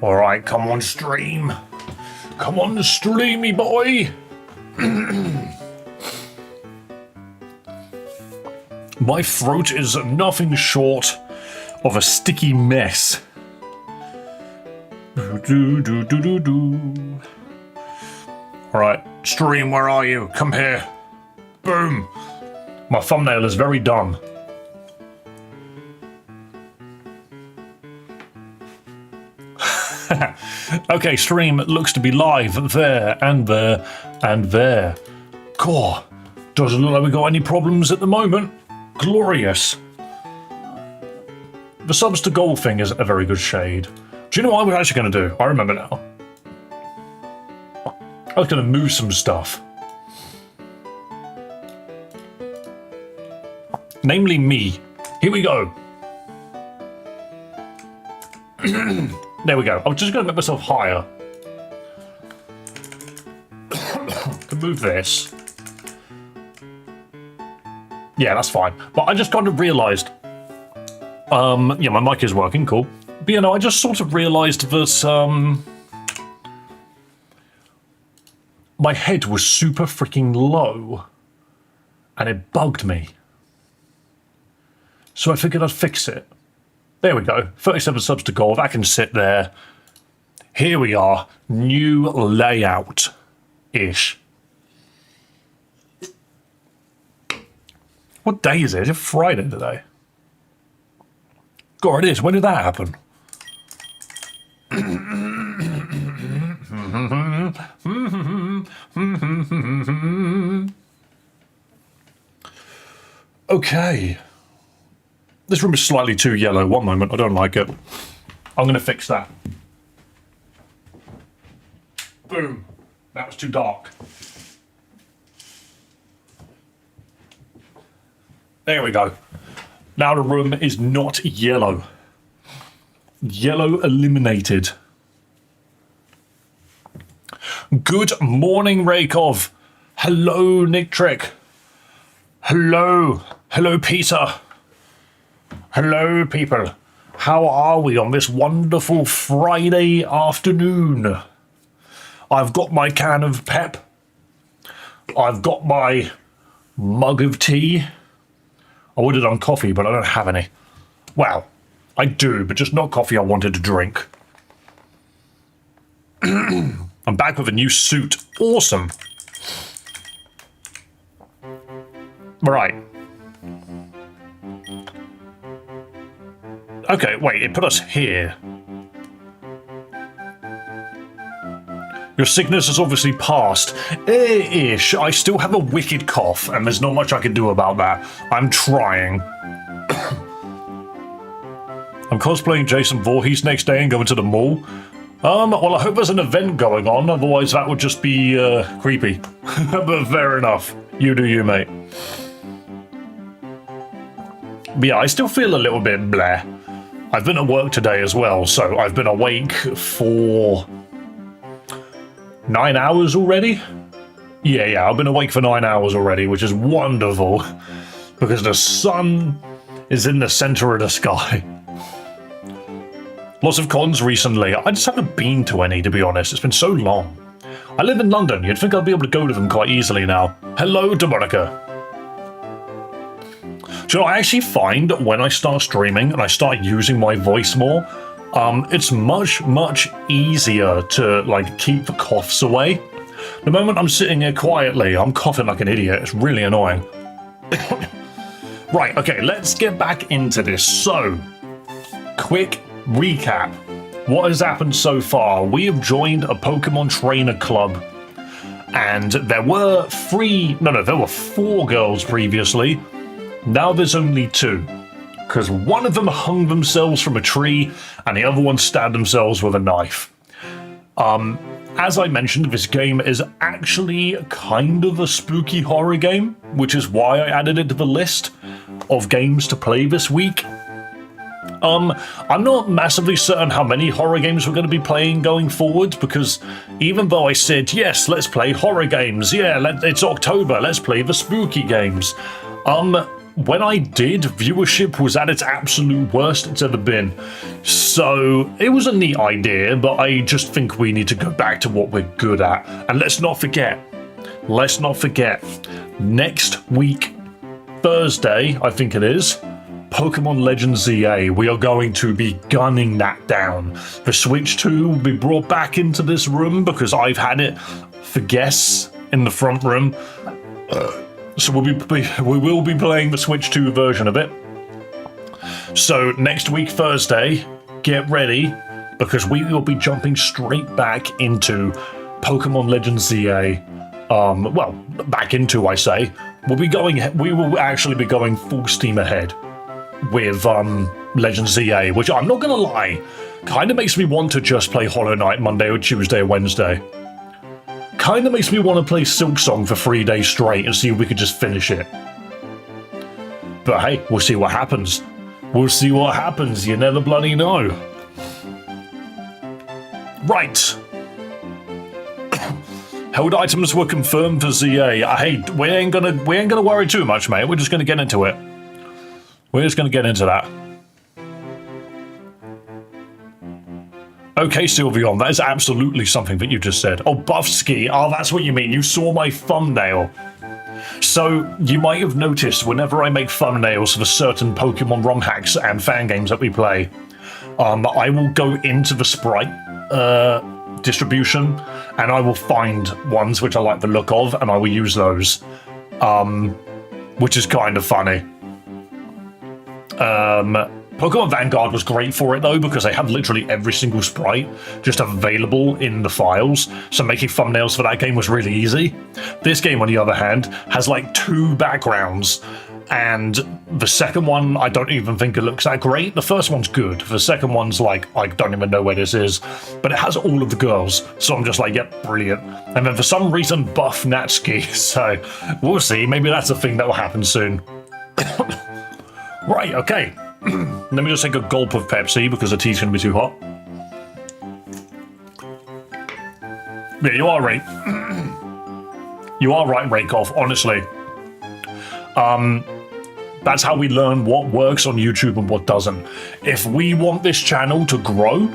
Alright, come on, stream. Come on, streamy boy. My throat is nothing short of a sticky mess. Alright, stream, where are you? Come here. Boom. My thumbnail is very dumb. Okay, stream looks to be live there and there and there. Cool. Doesn't look like we got any problems at the moment. Glorious. The subs to gold thing is a very good shade. Do you know what I was actually going to do? I remember now. I was going to move some stuff. Namely me. Here we go. There we go. I was just going to make myself higher. To move this. Yeah, that's fine. But I just kind of realised... yeah, my mic is working, cool. But, you know, I just sort of realised that, my head was super freaking low. And it bugged me. So I figured I'd fix it. There we go. 37 subs to gold. I can sit there. Here we are. New layout-ish. What day is it? Is it Friday today? God, it is. When did that happen? Okay. This room is slightly too yellow. One moment, I don't like it. I'm going to fix that. Boom. That was too dark. There we go. Now the room is not yellow. Yellow eliminated. Good morning, Rakov. Hello, Nick Trick. Hello. Hello, Peter. Hello, people. How are we on this wonderful Friday afternoon? I've got my can of pep. I've got my mug of tea. I would have done coffee, but I don't have any. Well, I do, but just not coffee I wanted to drink. I'm back with a new suit. Awesome. Right. Okay, wait, it put us here. Your sickness has obviously passed. Ish. I still have a wicked cough, and there's not much I can do about that. I'm trying. I'm cosplaying Jason Voorhees next day and going to the mall. Well, I hope there's an event going on, otherwise that would just be, creepy. But fair enough. You do you, mate. But yeah, I still feel a little bit bleh. I've been at work today as well, so I've been awake for 9 hours already? Yeah, I've been awake for 9 hours already, which is wonderful, because the sun is in the center of the sky. Lots of cons recently. I just haven't been to any, to be honest. It's been so long. I live in London. You'd think I'd be able to go to them quite easily now. Hello, Demonica. So I actually find when I start streaming and I start using my voice more, it's much easier to like keep the coughs away. The moment I'm sitting here quietly, I'm coughing like an idiot. It's really annoying. Right, okay, let's get back into this. So, quick recap. What has happened so far? We have joined a Pokemon trainer club, and there were there were 4 girls previously. Now there's only 2, because one of them hung themselves from a tree and the other one stabbed themselves with a knife. As I mentioned, this game is actually kind of a spooky horror game, which is why I added it to the list of games to play this week. I'm not massively certain how many horror games we're going to be playing going forward, because even though I said, yes, let's play horror games, yeah, it's October, let's play the spooky games. when I did, viewership was at its absolute worst it's ever been. So it was a neat idea, but I just think we need to go back to what we're good at. And let's not forget, next week, Thursday, I think it is, Pokemon Legends ZA. We are going to be gunning that down. The Switch 2 will be brought back into this room because I've had it for guests in the front room. So we will be playing the Switch 2 version of it. So next week, Thursday, get ready because we will be jumping straight back into Pokemon Legends ZA. Well, back into, I say. We will actually be going full steam ahead with Legends ZA, which I'm not gonna lie, kind of makes me want to just play Hollow Knight Monday or Tuesday or Wednesday. Kind of makes me want to play Silk Song for 3 days straight and see if we could just finish it. But hey, we'll see what happens. We'll see what happens, you never bloody know. Right. Held items were confirmed for ZA. Hey, we ain't gonna worry too much, mate. We're just gonna get into it. We're just gonna get into that. Okay, Sylveon, that is absolutely something that you just said. Oh, Buffski. Oh, that's what you mean. You saw my thumbnail. So, you might have noticed whenever I make thumbnails for certain Pokemon ROM hacks and fan games that we play, I will go into the sprite distribution and I will find ones which I like the look of and I will use those, which is kind of funny. Pokemon Vanguard was great for it though because they have literally every single sprite just available in the files, so making thumbnails for that game was really easy. This game, on the other hand, has like 2 backgrounds, and the second one I don't even think it looks that great. The first one's good, the second one's like, I don't even know where this is, but it has all of the girls, so I'm just like, yep, brilliant. And then for some reason buff Natsuki, so we'll see, maybe that's a thing that will happen soon. Right, okay. Let me just take a gulp of Pepsi because the tea's going to be too hot. Yeah, you are right. You are right, Rakoff, honestly. That's how we learn what works on YouTube and what doesn't. If we want this channel to grow,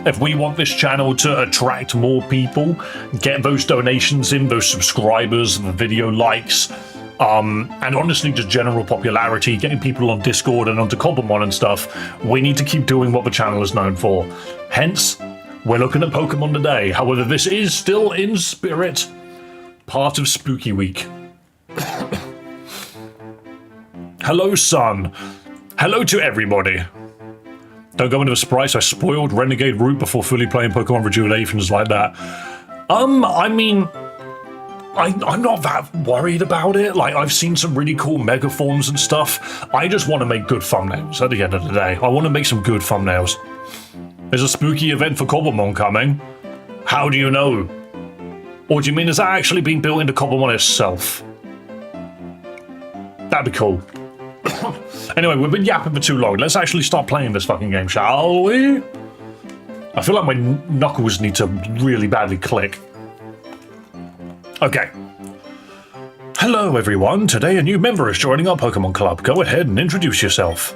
if we want this channel to attract more people, get those donations in, those subscribers, the video likes, and honestly just general popularity, getting people on Discord and onto Cobblemon and stuff, we need to keep doing what the channel is known for. Hence, we're looking at Pokemon today. However, this is still in spirit part of Spooky Week. Hello, son. Hello to everybody. Don't go into the surprise, I spoiled Renegade Route before fully playing Pokemon Rejuvenations like that. I mean, I'm not that worried about it. Like, I've seen some really cool mega forms and stuff. I just want to make good thumbnails at the end of the day. I want to make some good thumbnails. There's a spooky event for Cobblemon coming. How do you know? Or do you mean is that actually being built into Cobblemon itself? That'd be cool. Anyway, we've been yapping for too long. Let's actually start playing this fucking game, shall we? I feel like my knuckles need to really badly click. Okay. Hello everyone, today a new member is joining our Pokemon Club. Go ahead and introduce yourself.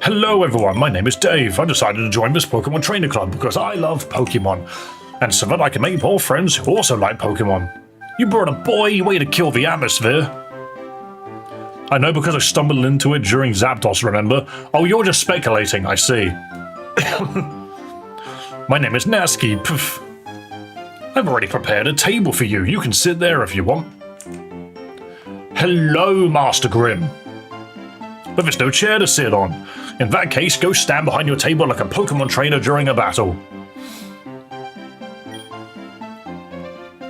Hello everyone, my name is Dave. I decided to join this Pokemon Trainer Club because I love Pokemon, and so that I can make more friends who also like Pokemon. You brought a boy, way to kill the atmosphere. I know because I stumbled into it during Zapdos, remember? Oh, you're just speculating, I see. My name is Nasky. Pff. I've already prepared a table for you. You can sit there if you want. Hello, Master Grimm. But there's no chair to sit on. In that case, go stand behind your table like a Pokemon trainer during a battle.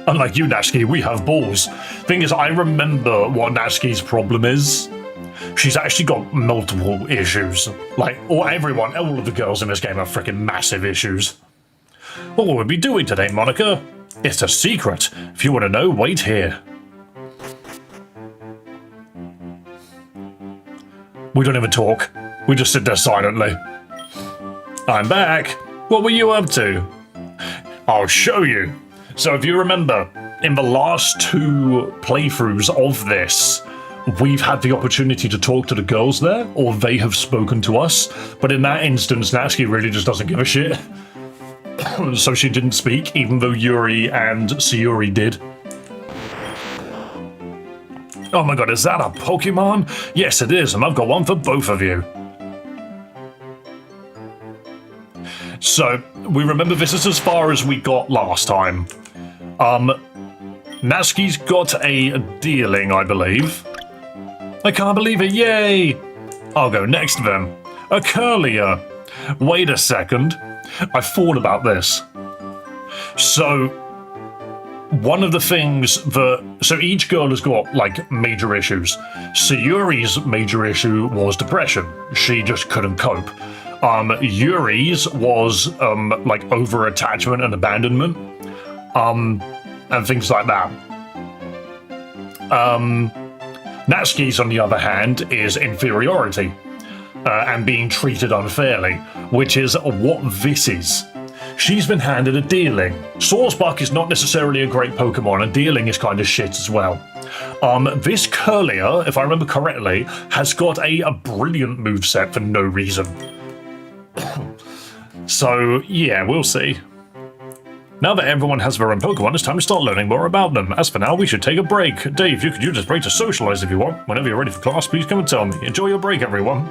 Unlike you, Natsuki, we have balls. Thing is, I remember what Natsuki's problem is. She's actually got multiple issues. Like, all of the girls in this game have freaking massive issues. What will we be doing today, Monica? It's a secret. If you want to know, wait here. We don't even talk. We just sit there silently. I'm back. What were you up to? I'll show you. So if you remember, in the last 2 playthroughs of this, we've had the opportunity to talk to the girls there, or they have spoken to us. But in that instance, Natsuki really just doesn't give a shit. So she didn't speak, even though Yuri and Sayuri did. Oh my god, is that a Pokemon? Yes, it is, and I've got one for both of you. So, we remember this is as far as we got last time. Natsuki's got a dealing, I believe. I can't believe it, yay! I'll go next then. A Curlier. Wait a second. I thought about this. So, one of the things that... So each girl has got, like, major issues. Sayuri's major issue was depression. She just couldn't cope. Yuri's was, like, over-attachment and abandonment. And things like that. Natsuki's, on the other hand, is inferiority. And being treated unfairly, which is what this is. She's been handed a Dealing. Sawsbuck is not necessarily a great Pokemon, and Dealing is kind of shit as well. This Curlier, if I remember correctly, has got a brilliant moveset for no reason. So, yeah, we'll see. Now that everyone has their own Pokemon, it's time to start learning more about them. As for now, we should take a break. Dave, you could use this break to socialize if you want. Whenever you're ready for class, please come and tell me. Enjoy your break, everyone.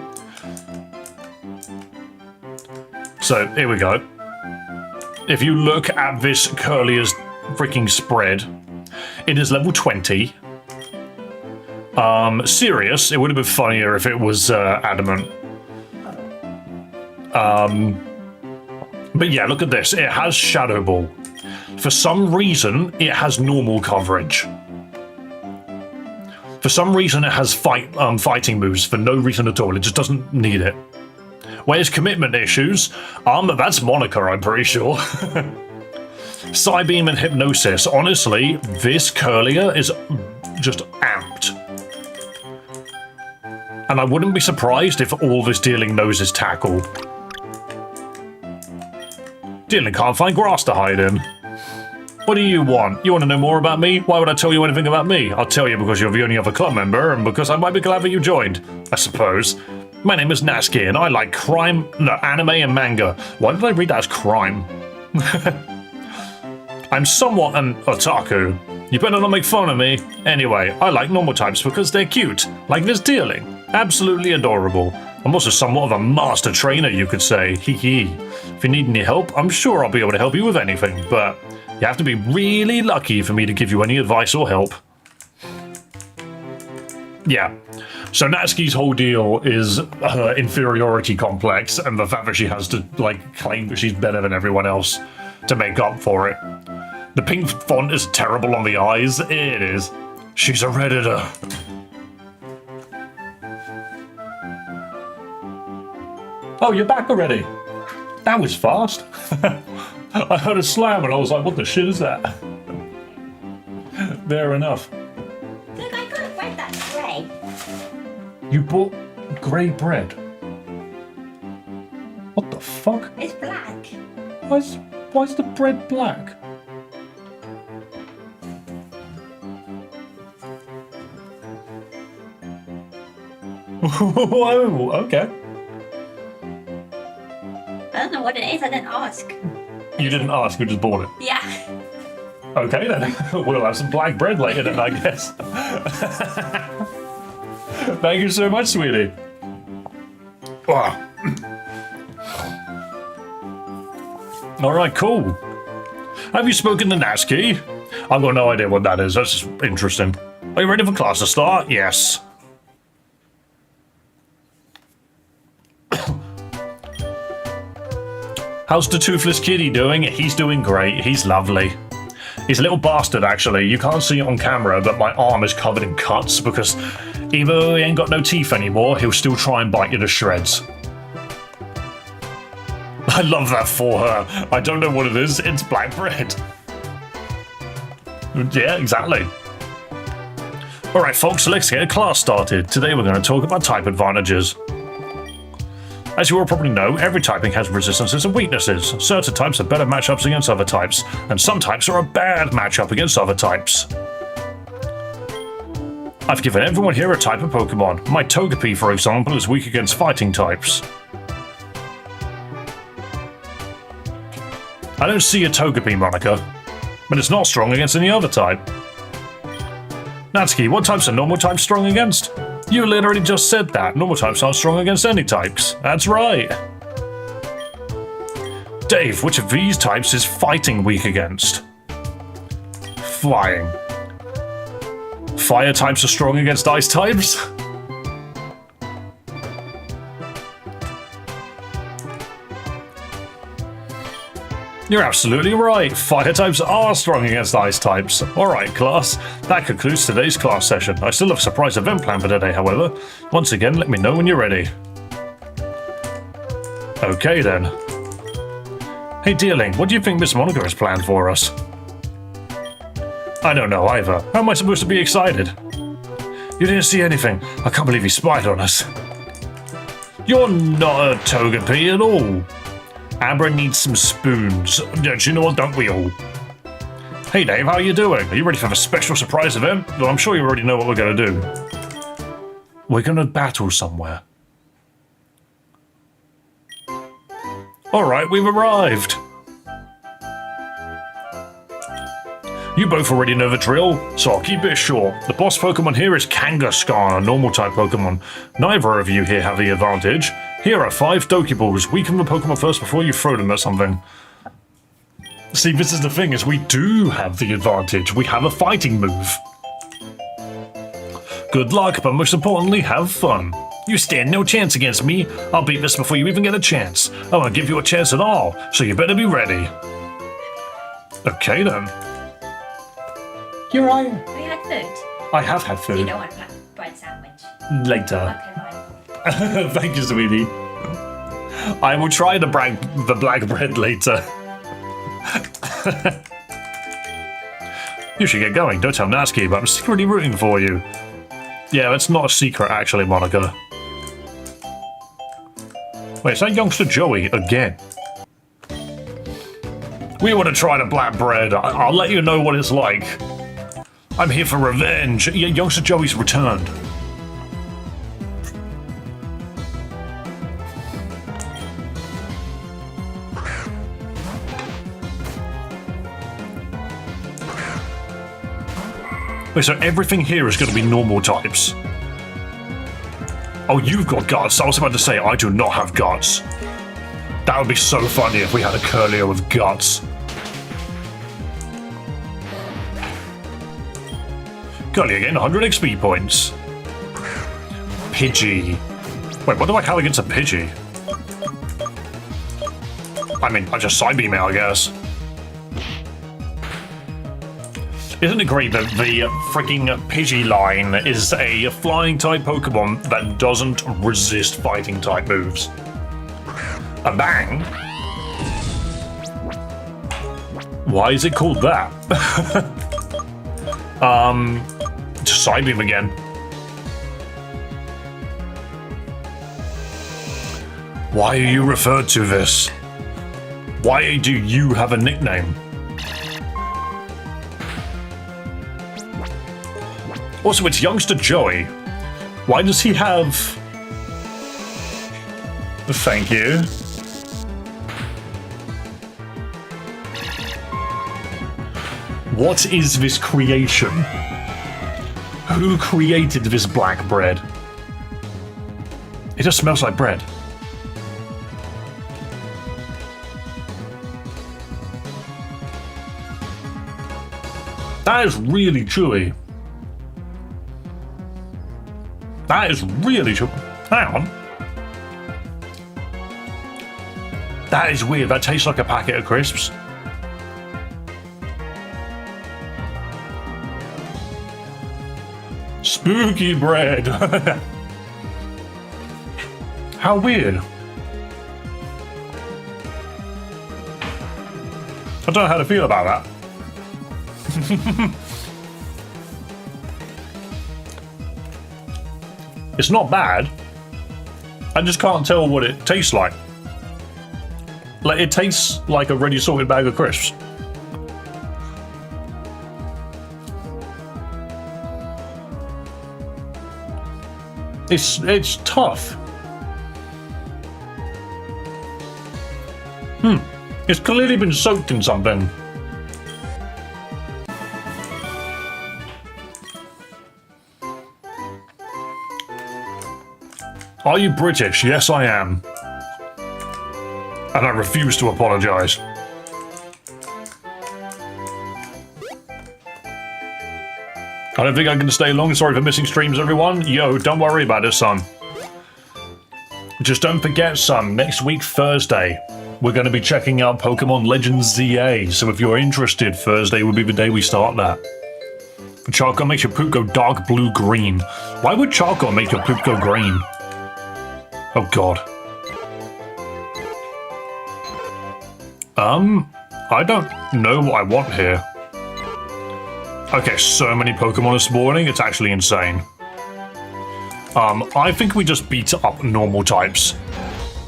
So, here we go. If you look at this Curlier's freaking spread, it is level 20. Serious, it would have been funnier if it was Adamant. But yeah, look at this. It has Shadow Ball. For some reason, it has normal coverage. For some reason, it has fighting moves for no reason at all. It just doesn't need it. Where's commitment issues? That's Monica, I'm pretty sure. Psybeam and Hypnosis. Honestly, this Curlier is just amped. And I wouldn't be surprised if all this Dealing knows is Tackle. Dealing can't find grass to hide in. What do you want? You want to know more about me? Why would I tell you anything about me? I'll tell you because you're the only other club member, and because I might be glad that you joined, I suppose. My name is Natsuki, and I like anime and manga. Why did I read that as crime? I'm somewhat an otaku. You better not make fun of me. Anyway, I like normal types because they're cute, like this Dealing. Absolutely adorable. I'm also somewhat of a master trainer, you could say. Hee hee. If you need any help, I'm sure I'll be able to help you with anything, but you have to be really lucky for me to give you any advice or help. Yeah. So Natsuki's whole deal is her inferiority complex and the fact that she has to, like, claim that she's better than everyone else to make up for it. The pink font is terrible on the eyes. It is. She's a Redditor. Oh, you're back already? That was fast. I heard a slam and I was like, what the shit is that? Fair enough. Look, I got a bread that's grey. You bought grey bread? What the fuck? It's black. Why's the bread black? Whoa, okay. I don't know what it is, I didn't ask. You didn't ask, you just bought it? Yeah. Okay then, we'll have some black bread later then, I guess. Thank you so much, sweetie. Alright, cool. Have you spoken to Natsuki? I've got no idea what that is, that's just interesting. Are you ready for class to start? Yes. How's the toothless kitty doing? He's doing great. He's lovely. He's a little bastard, actually. You can't see it on camera, but my arm is covered in cuts because even though he ain't got no teeth anymore, he'll still try and bite you to shreds. I love that for her. I don't know what it is. It's black bread. Yeah, exactly. Alright, folks, let's get a class started. Today we're going to talk about type advantages. As you all probably know, every typing has resistances and weaknesses. Certain types are better matchups against other types, and some types are a bad matchup against other types. I've given everyone here a type of Pokemon. My Togepi, for example, is weak against fighting types. I don't see a Togepi, Monica, but it's not strong against any other type. Natsuki, what types are normal types strong against? You literally just said that. Normal types aren't strong against any types. That's right. Dave, which of these types is fighting weak against? Flying. Fire types are strong against ice types? You're absolutely right. Fire types are strong against ice types. Alright, class. That concludes today's class session. I still have a surprise event planned for today, however. Once again, let me know when you're ready. Okay, then. Hey, Deerling, what do you think Miss Monica has planned for us? I don't know either. How am I supposed to be excited? You didn't see anything. I can't believe he spied on us. You're not a Togepi at all. Abra needs some spoons. Don't you know what? Don't we all? Hey Dave, how are you doing? Are you ready for the special surprise event? Well, I'm sure you already know what we're going to do. We're going to battle somewhere. Alright, we've arrived. You both already know the drill, so I'll keep it short. The boss Pokemon here is Kangaskhan, a normal type Pokemon. Neither of you here have the advantage. Here are 5 Pokeballs. Weaken the Pokemon first before you throw them at something. See, this is the thing, is we do have the advantage. We have a fighting move. Good luck, but most importantly, have fun. You stand no chance against me. I'll beat this before you even get a chance. I won't give you a chance at all, so you better be ready. Okay then. You're right. Have you had food? I have had food. You don't want a bread sandwich. Later. Okay, fine. Thank you, sweetie. I will try the black bread later. You should get going. Don't tell Natsuki, but I'm secretly rooting for you. Yeah, that's not a secret, actually, Monica. Wait, is that youngster Joey again? We want to try the black bread. I'll let you know what it's like. I'm here for revenge. Youngster Joey's returned. Wait, so everything here is going to be normal types. Oh, you've got guts. I was about to say, I do not have guts. That would be so funny if we had a Curlier with guts. Curlier getting 100 XP points. Pidgey. Wait, what do I have against a Pidgey? I mean, I just Psybeam it, I guess. Isn't it great that the freaking Pidgey line is a flying type Pokemon that doesn't resist fighting type moves? A bang? Why is it called that? Psybeam again. Why are you referred to this? Why do you have a nickname? Also, it's youngster Joey. Why does he have... Thank you. What is this creation? Who created this black bread? It just smells like bread. That is really chewy. That is really chewy. Hang on. That is weird. That tastes like a packet of crisps. Spooky bread. How weird. I don't know how to feel about that. It's not bad. I just can't tell what it tastes like. Like, it tastes like a ready sorted bag of crisps. It's tough. It's clearly been soaked in something. Are you British? Yes, I am. And I refuse to apologize. I don't think I can stay long. Sorry for missing streams, everyone. Yo, don't worry about it, son. Just don't forget, son, next week, Thursday, we're going to be checking out Pokemon Legends ZA. So if you're interested, Thursday will be the day we start that. Charcoal makes your poop go dark blue-green. Why would charcoal make your poop go green? Oh, God. I don't know what I want here. Okay, so many Pokemon this morning, it's actually insane. I think we just beat up normal types.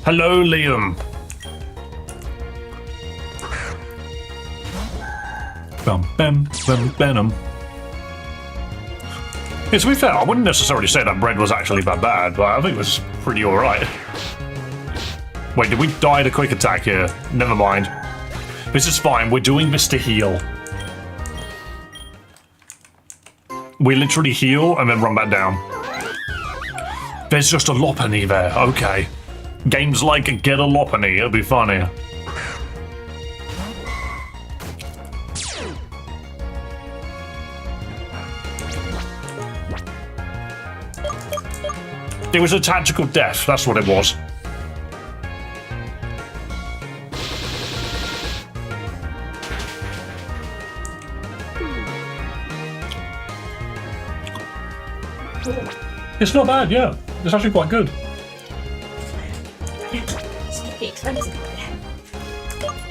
Hello, Liam. Bum. Yeah, to be fair, I wouldn't necessarily say that bread was actually that bad, but I think it was pretty alright. Wait, did we die to quick attack here? Never mind. This is fine, we're doing this to heal. We literally heal and then run back down. There's just a Lopunny there, okay. Games like Get a Lopunny, it'll be funny. It was a tactical death, that's what it was. It's not bad, yeah. It's actually quite good. It's expensive.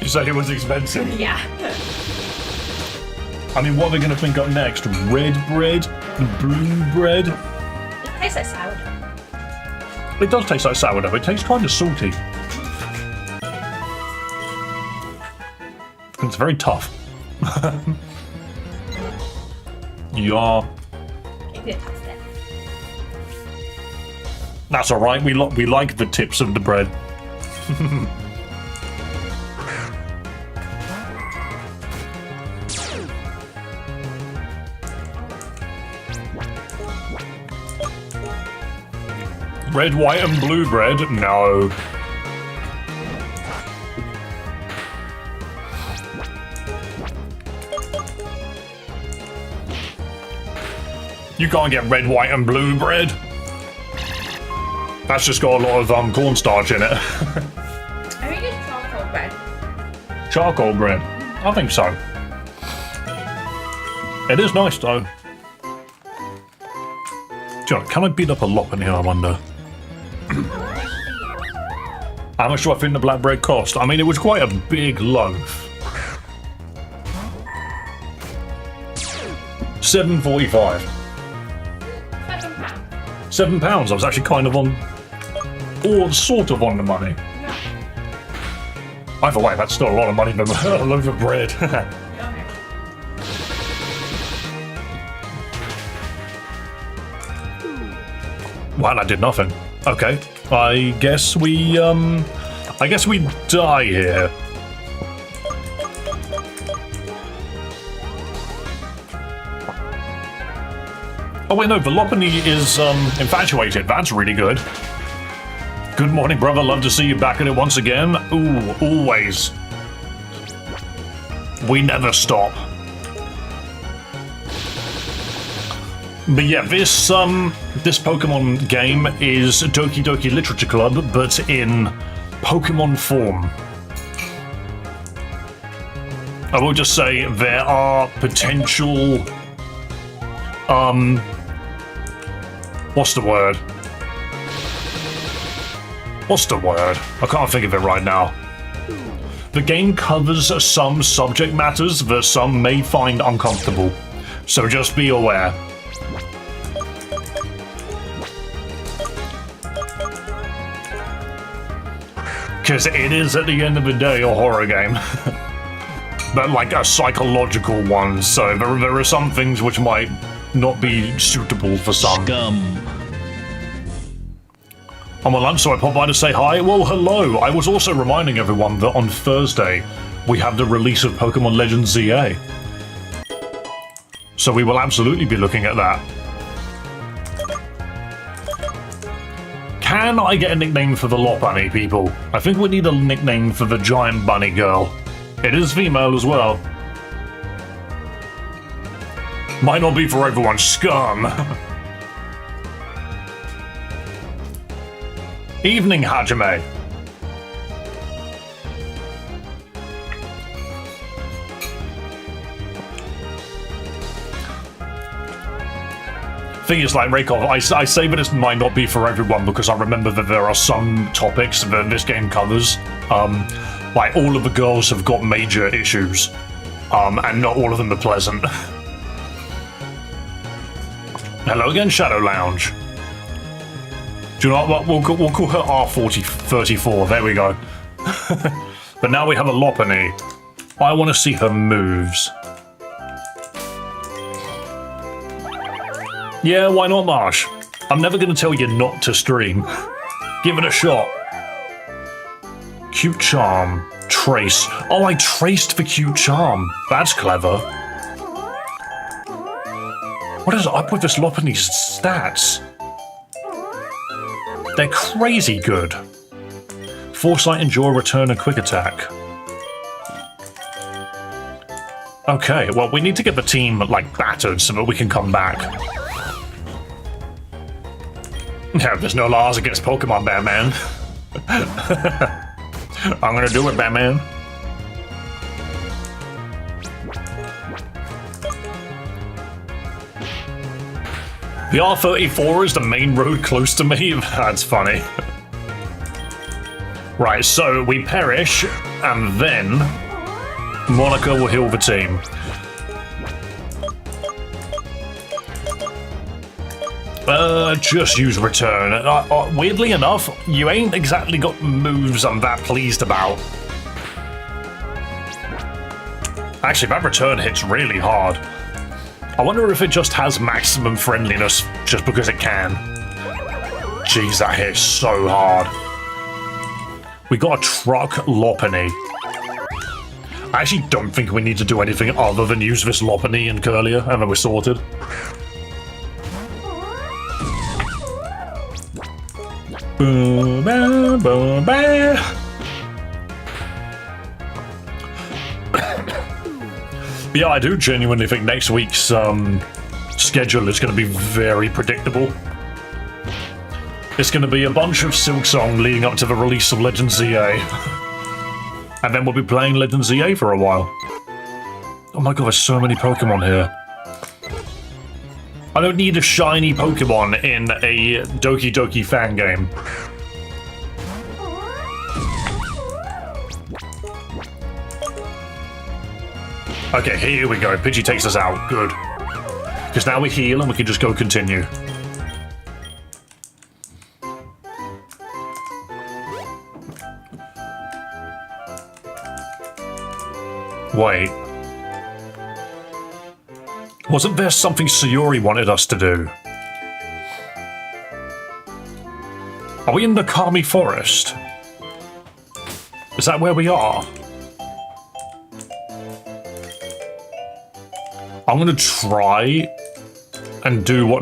You said it was expensive? Yeah. I mean, what are they going to think up next? Red bread? Blue bread? It tastes like sourdough. It does taste like sourdough. It tastes kind of salty. It's very tough. Yeah. Give you a tough bit. That's all right. We like the tips of the bread. Red, white, and blue bread? No. You can't get red, white, and blue bread. That's just got a lot of cornstarch in it. I think it's charcoal bread. Charcoal bread? I think so. It is nice though. John, can I beat up a Lopunny here, I wonder? How much do I think the black bread cost? I mean, it was quite a big loaf. £7.45. £7. £7. I was actually kind of on, or sort of on the money. No. Either way, that's still a lot of money for a loaf of bread. Wow, that did nothing. Okay, I guess we die here. Oh wait, no, the Lopunny is infatuated. That's really good. Good morning, brother. Love to see you back at it once again. Ooh, always. We never stop. But yeah, this Pokemon game is Doki Doki Literature Club, but in Pokemon form. I will just say there are potential, what's the word? I can't think of it right now. The game covers some subject matters that some may find uncomfortable, so just be aware. Because it is, at the end of the day, a horror game. But like a psychological one, so there are some things which might not be suitable for some. Scum. I'm on lunch, so I pop by to say hi. Well, hello. I was also reminding everyone that on Thursday we have the release of Pokemon Legends ZA. So we will absolutely be looking at that. Can I get a nickname for the Lopunny, people? I think we need a nickname for the giant bunny girl. It is female as well. Might not be for everyone. Scum. Evening, Hajime. Thing is, like, Raykov, I say that it might not be for everyone because I remember that there are some topics that this game covers. Like, all of the girls have got major issues, and not all of them are pleasant. Hello again, Shadow Lounge. Do you know what? We'll call her R34. There we go. But now we have a Lopunny. I want to see her moves. Yeah, why not, Marsh? I'm never going to tell you not to stream. Give it a shot. Cute Charm. Trace. Oh, I traced for Cute Charm. That's clever. What is up with this Lopunny's stats? They're crazy good. Foresight, Endure, Return, and Quick Attack. Okay, well, we need to get the team, like, battered so that we can come back. Yeah, there's no laws against Pokemon, Batman. I'm gonna do it, Batman. The R34 is the main road close to me? That's funny. Right, so we perish, and then Monica will heal the team. Just use return. Weirdly enough, you ain't exactly got moves I'm that pleased about. Actually, that return hits really hard. I wonder if it just has maximum friendliness just because it can. Jeez, that hits so hard. We got a truck Lopunny. I actually don't think we need to do anything other than use this Lopunny and Curlier, and then we're sorted. Yeah, I do genuinely think next week's schedule is going to be very predictable. It's going to be a bunch of Silk Song leading up to the release of Legends ZA. And then we'll be playing Legends ZA for a while. Oh my god, there's so many Pokemon here. I don't need a shiny Pokemon in a Doki Doki fan game. Okay, here we go. Pidgey takes us out. Good. Because now we heal and we can just go continue. Wait. Wasn't there something Sayori wanted us to do? Are we in the Kami Forest? Is that where we are? I'm gonna try and do what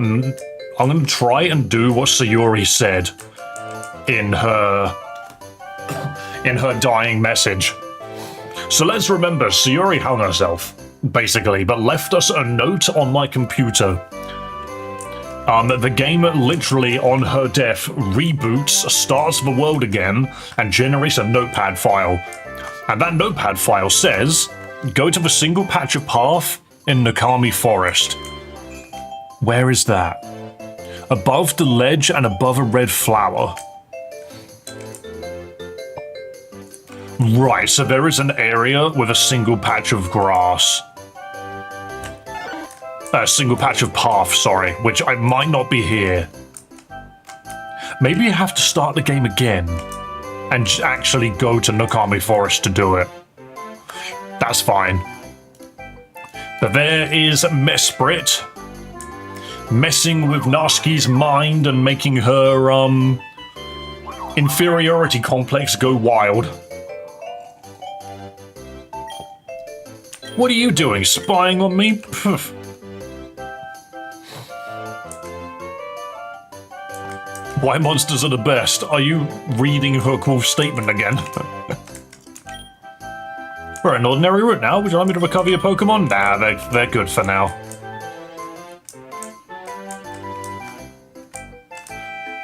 Sayori said in her dying message. So let's remember, Sayori hung herself, basically, but left us a note on my computer. The game literally, on her death, reboots, starts the world again, and generates a notepad file. And that notepad file says, go to the single patch of path in Nakami Forest. Where is that? Above the ledge and above a red flower. Right, so there is an area with a single patch of grass. A single patch of path, sorry, which I might not be here. Maybe you have to start the game again and actually go to Nakami Forest to do it. That's fine. But there is Mesprit messing with Narski's mind and making her, Inferiority complex go wild. What are you doing? Spying on me? Pff. Why monsters are the best? Are you reading her cool statement again? We're an ordinary route now. Would you like me to recover your Pokemon? Nah, they're good for now.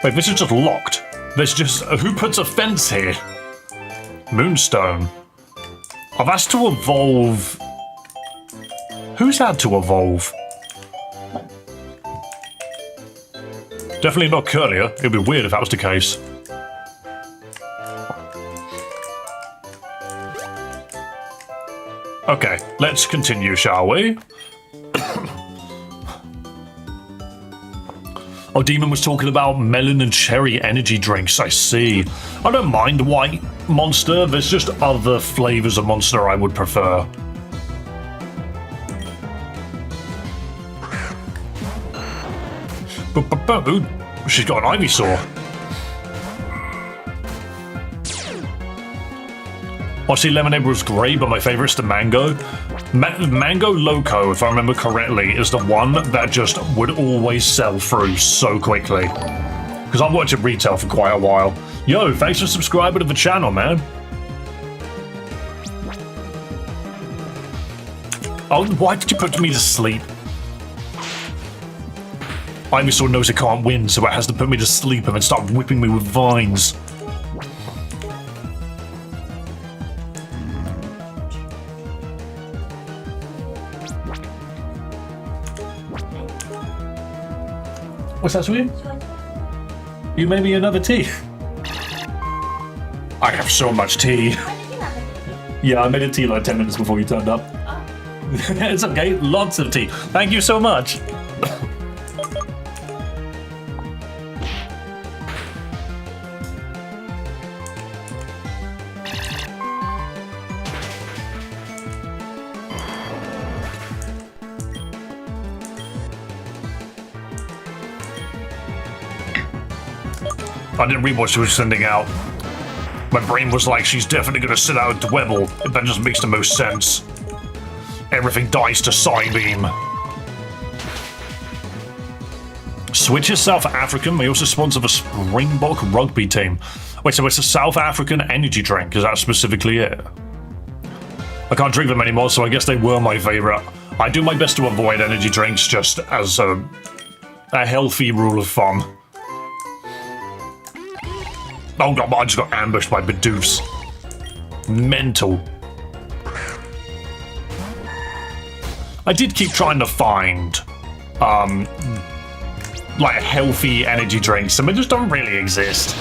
Wait, this is just locked. There's just... who puts a fence here? Moonstone. I've asked to evolve... Who's had to evolve? Definitely not Curlier. It'd be weird if that was the case. Okay, let's continue, shall we? Oh, Demon was talking about melon and cherry energy drinks, I see. I don't mind white Monster, there's just other flavors of Monster I would prefer. Ooh, she's got an Ivysaur. I see Lemonade was great, but my favorite's the Mango. Mango Loco, if I remember correctly, is the one that just would always sell through so quickly. Because I've worked at retail for quite a while. Yo, thanks for subscribing to the channel, man. Oh, why did you put me to sleep? Ivysaur knows it can't win, so it has to put me to sleep and then start whipping me with vines. What's that, sweet? You made me another tea. I have so much tea. Yeah, I made a tea like 10 minutes before you turned up. Oh. It's okay, lots of tea. Thank you so much. I didn't read what she was sending out. My brain was like, she's definitely gonna sit out at Dwebble. That just makes the most sense. Everything dies to Psybeam. Switch is South African. They also sponsor the Springbok rugby team. Wait, so it's a South African energy drink? Is that specifically it? I can't drink them anymore, so I guess they were my favorite. I do my best to avoid energy drinks just as a healthy rule of thumb. Oh god, I just got ambushed by Bidoofs. Mental. I did keep trying to find, like healthy energy drinks, and they just don't really exist.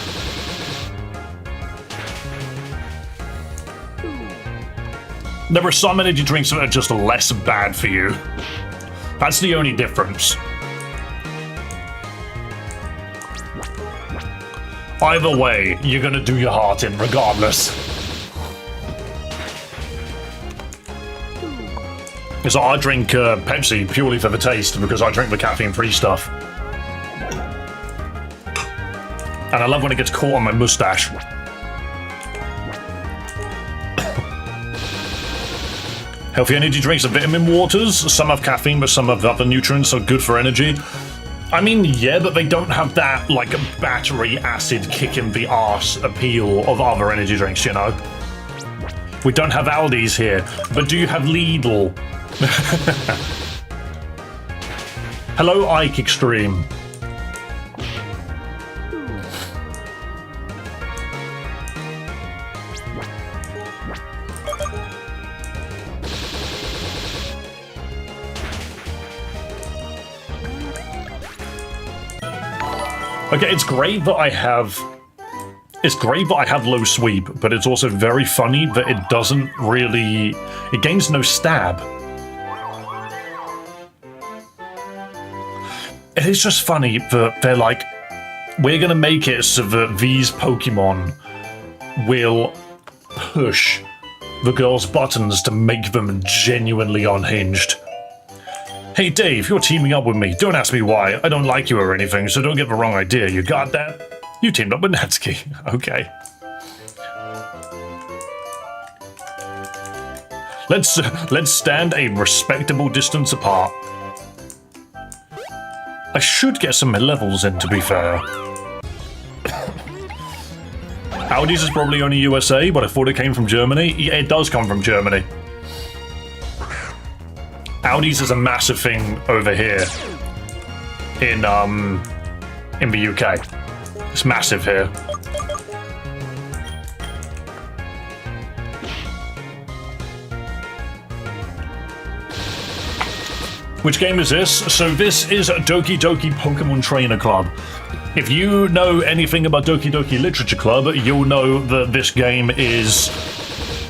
There are some energy drinks that are just less bad for you. That's the only difference. Either way, you're gonna do your heart in regardless. So I drink Pepsi purely for the taste because I drink the caffeine-free stuff. And I love when it gets caught on my mustache. Healthy energy drinks are vitamin waters. Some have caffeine, but some have other nutrients, so good for energy. I mean, yeah, but they don't have that, like, battery acid kick in the arse appeal of other energy drinks, you know? We don't have Aldi's here, but do you have Lidl? Hello, Ike Extreme. Okay, it's great that I have low sweep, but it's also very funny that it doesn't really... It gains no stab. It is just funny that they're like, we're gonna make it so that these Pokemon will push the girls' buttons to make them genuinely unhinged. Hey Dave, you're teaming up with me. Don't ask me why. I don't like you or anything, so don't get the wrong idea. You got that? You teamed up with Natsuki. Okay. Let's stand a respectable distance apart. I should get some levels in, to be fair. Audi's is probably only USA, but I thought it came from Germany. Yeah, it does come from Germany. Audi's is a massive thing over here in the UK. It's massive here. Which game is this? So this is Doki Doki Pokemon Trainer Club. If you know anything about Doki Doki Literature Club, you'll know that this game is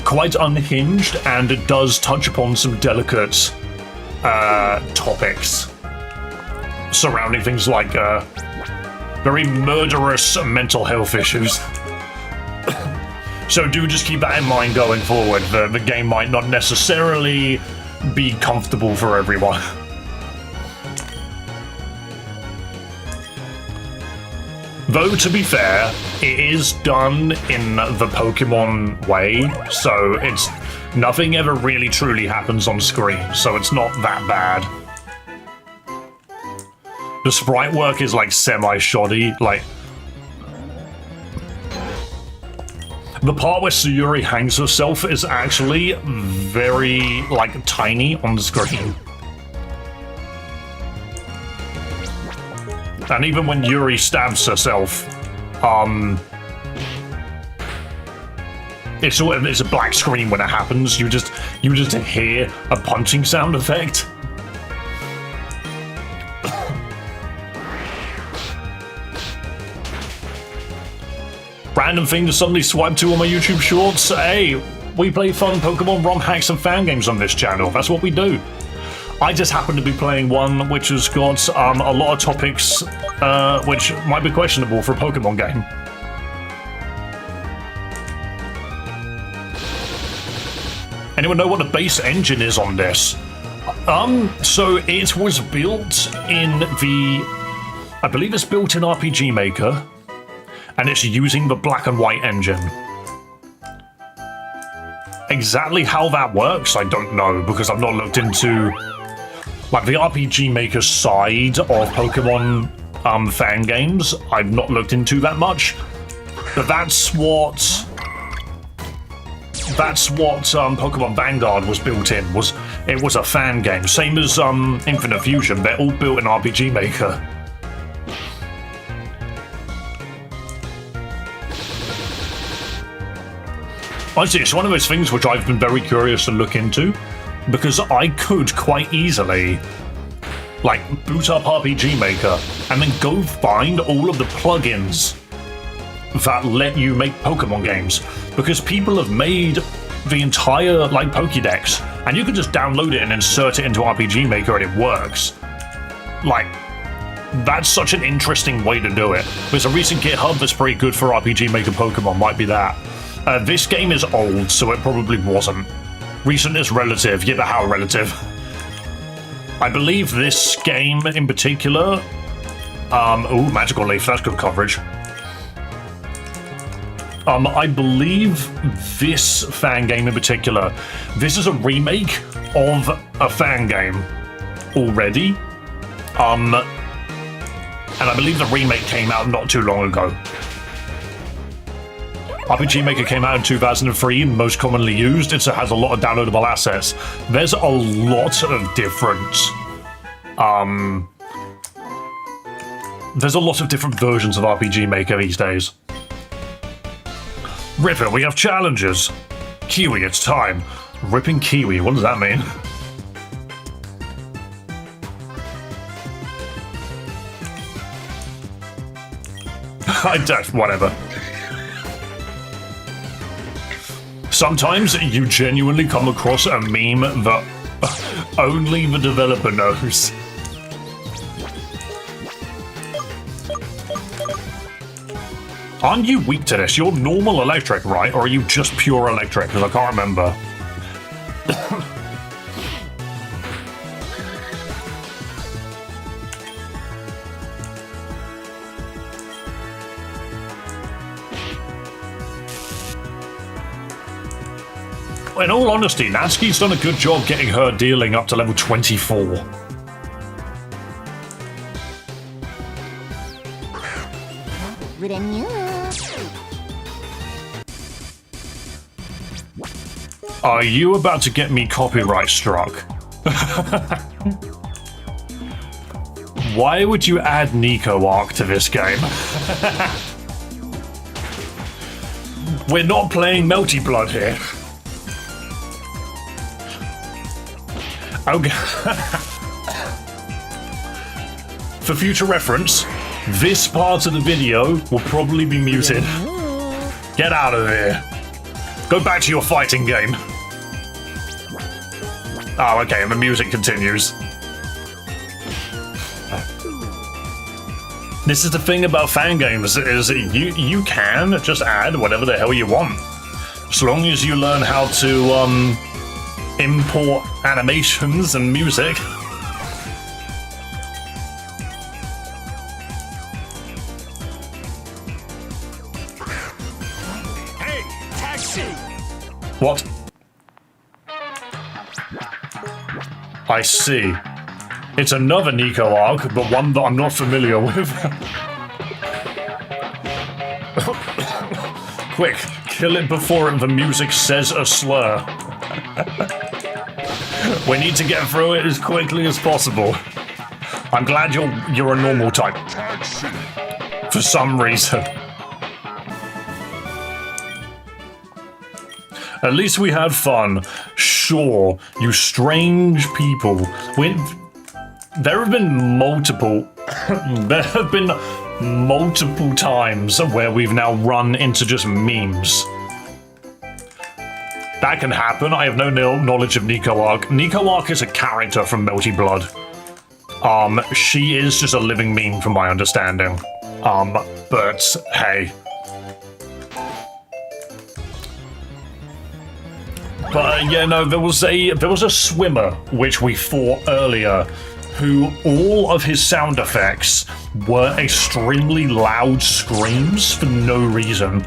quite unhinged and it does touch upon some delicate topics surrounding things like very murderous mental health issues. So do just keep that in mind going forward. The game might not necessarily be comfortable for everyone. Though, to be fair, it is done in the Pokemon way, so it's nothing ever really truly happens on screen, so it's not that bad. The sprite work is like semi-shoddy, like the part where Sayuri hangs herself is actually very like tiny on the screen. And even when Yuri stabs herself, it's a black screen when it happens. You just hear a punching sound effect. Random thing to suddenly swipe to on my YouTube shorts. Hey, we play fun Pokemon ROM hacks and fan games on this channel. That's what we do. I just happen to be playing one which has got a lot of topics which might be questionable for a Pokemon game. Anyone know what the base engine is on this? So it was built in I believe it's built in RPG Maker, and it's using the black and white engine. Exactly how that works, I don't know, because I've not looked into like the RPG Maker side of Pokemon fan games. I've not looked into that much, but that's what Pokemon Vanguard was built in. It was a fan game, same as Infinite Fusion. They're all built in RPG Maker. Honestly, it's one of those things which I've been very curious to look into, because I could quite easily like boot up RPG Maker and then go find all of the plugins that let you make Pokemon games, because people have made the entire like Pokédex and you can just download it and insert it into RPG Maker and it works. Like, that's such an interesting way to do it. There's a recent GitHub that's pretty good for RPG Maker Pokemon, might be that. This game is old, so it probably wasn't. Recent is relative, yeah, but how relative? I believe this game in particular... ooh, Magical Leaf, that's good coverage. I believe this fan game in particular, this is a remake of a fan game already. And I believe the remake came out not too long ago. RPG Maker came out in 2003, most commonly used. It has a lot of downloadable assets. There's a lot of different... there's a lot of different versions of RPG Maker these days. Ripper, we have challenges. Kiwi, it's time. Ripping Kiwi, what does that mean? I don't, whatever. Sometimes you genuinely come across a meme that only the developer knows. Aren't you weak to this? You're normal electric, right? Or are you just pure electric? Because I can't remember. In all honesty, Natsuki's done a good job getting her dealing up to level 24. Are you about to get me copyright struck? Why would you add Nico Arc to this game? We're not playing Melty Blood here. Okay. For future reference, this part of the video will probably be muted. Get out of here. Go back to your fighting game. Oh, okay, and the music continues. This is the thing about fan games, is you can just add whatever the hell you want. As long as you learn how to import animations and music. Hey, taxi! What? I see. It's another Nico arc, but one that I'm not familiar with. Quick, kill it before the music says a slur. We need to get through it as quickly as possible. I'm glad you're a normal type. For some reason. At least we had fun. Sure, you strange people. There have been multiple times where we've now run into just memes. That can happen. I have no knowledge of Nico Arc. Nico Arc is a character from Melty Blood. She is just a living meme from my understanding. But hey. But yeah, no, there was a swimmer which we fought earlier, who all of his sound effects were extremely loud screams for no reason.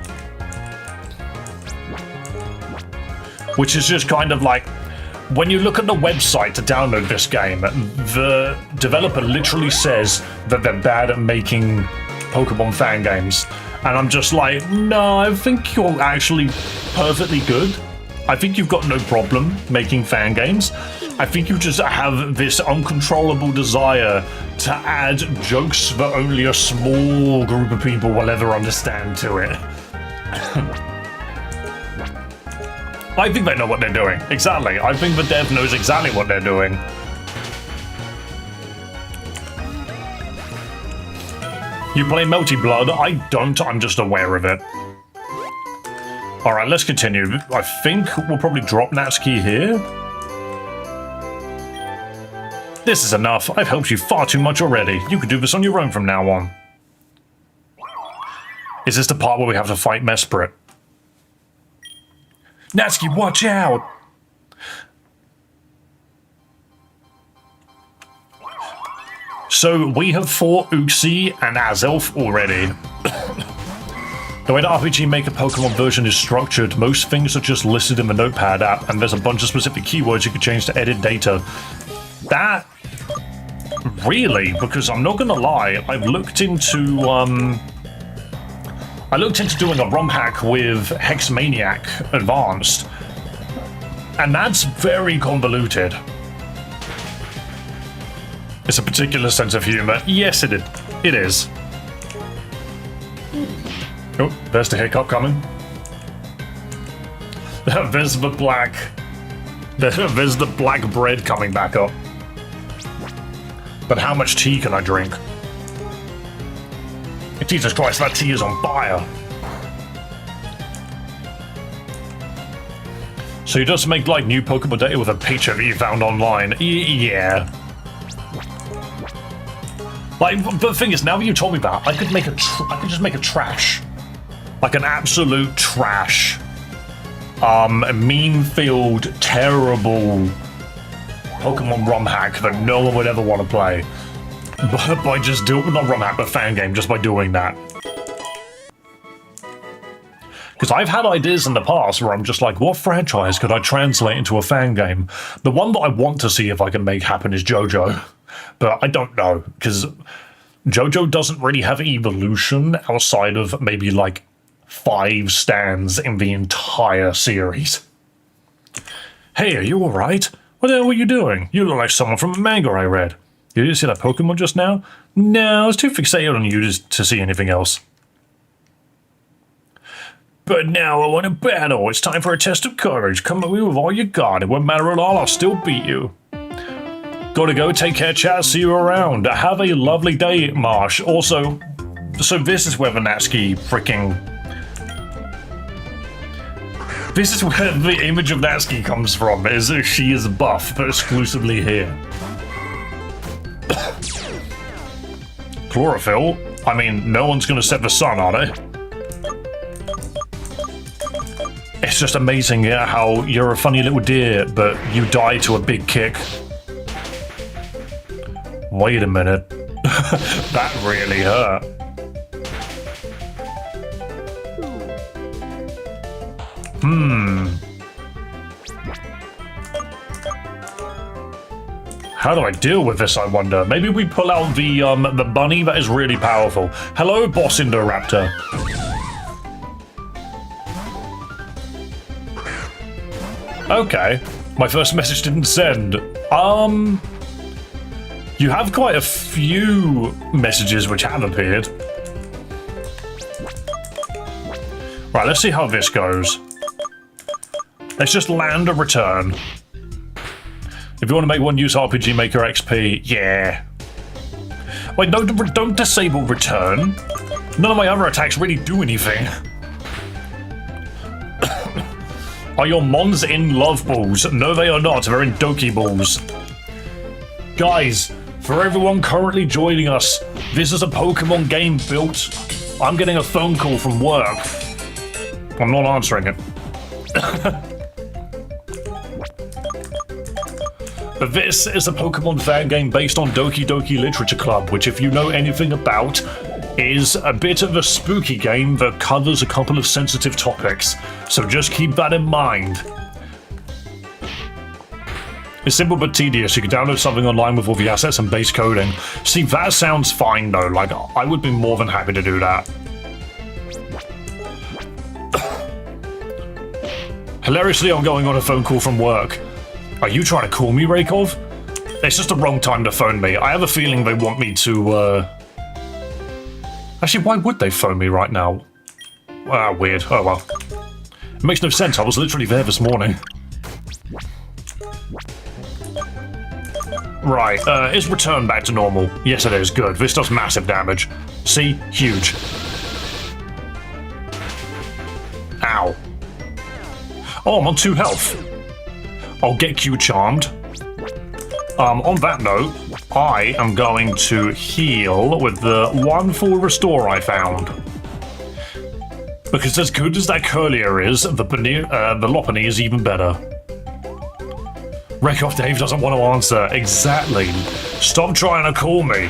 Which is just kind of like, when you look at the website to download this game, the developer literally says that they're bad at making Pokemon fan games. And I'm just like, no, I think you're actually perfectly good. I think you've got no problem making fan games. I think you just have this uncontrollable desire to add jokes that only a small group of people will ever understand to it. I think they know what they're doing. Exactly. I think the dev knows exactly what they're doing. You play Melty Blood? I don't. I'm just aware of it. Alright, let's continue. I think we'll probably drop Natsuki here. This is enough. I've helped you far too much already. You can do this on your own from now on. Is this the part where we have to fight Mesprit? Natsuki, watch out! So, we have fought Uxie and Azelf already. The way the RPG Maker Pokemon version is structured, most things are just listed in the Notepad app, and there's a bunch of specific keywords you can change to edit data. That... Really? Because I'm not gonna lie, I looked into doing a ROM hack with Hexmaniac Advanced, and that's very convoluted. It's a particular sense of humor. Yes, it is. Oh, there's the hiccup coming. There's the black bread coming back up. But how much tea can I drink? Jesus Christ, that tea is on fire. So you just make like new Pokemon data with a picture that you found online? Yeah. Like, but the thing is, now that you told me that, I could just make a trash. Like an absolute trash. Meme-filled, terrible Pokemon ROM hack that no one would ever want to play. But by just doing, not ROM hack, but fan game, just by doing that. Because I've had ideas in the past where I'm just like, what franchise could I translate into a fan game? The one that I want to see if I can make happen is JoJo. But I don't know, because JoJo doesn't really have evolution outside of maybe like 5 stands in the entire series. Hey, are you alright? What the hell were you doing? You look like someone from a manga I read. Did you see that Pokemon just now? No, I was too fixated on you to see anything else. But now I want to battle. It's time for a test of courage. Come at me with all you got. It won't matter at all. I'll still beat you. Gotta go. Take care, chat. See you around. Have a lovely day, Marsh. Also, so this is where the Natsuki freaking... This is where the image of Natsuki comes from. Is she is buff, but exclusively here. Chlorophyll? I mean, no one's gonna set the sun, are they? It's just amazing, yeah, how you're a funny little deer, but you die to a big kick. Wait a minute. That really hurt. How do I deal with this, I wonder? Maybe we pull out the bunny that is really powerful. Hello, Boss Indoraptor. Okay. My first message didn't send. You have quite a few messages which have appeared. Right, let's see how this goes. Let's just land a return. If you want to make one, use RPG Maker XP. Yeah. Wait, no, don't disable return. None of my other attacks really do anything. Are your mons in love balls? No, they are not. They're in Doki balls. Guys, for everyone currently joining us, this is a Pokemon game built. I'm getting a phone call from work. I'm not answering it. But this is a Pokemon fan game based on Doki Doki Literature Club, which, if you know anything about, is a bit of a spooky game that covers a couple of sensitive topics. So just keep that in mind. It's simple but tedious. You can download something online with all the assets and base coding. See, that sounds fine though. Like, I would be more than happy to do that. Hilariously, I'm going on a phone call from work. Are you trying to call me, Raikov? It's just the wrong time to phone me. I have a feeling they want me to, Actually, why would they phone me right now? Ah, weird. Oh well. It makes no sense. I was literally there this morning. Right, is return back to normal? Yes, it is. Good. This does massive damage. See? Huge. Ow. Oh, I'm on 2 health. I'll get Q charmed. On that note, I am going to heal with the 1 full restore I found. Because as good as that Curlier is, the Lopunny is even better. Rakoff Dave doesn't want to answer. Exactly. Stop trying to call me.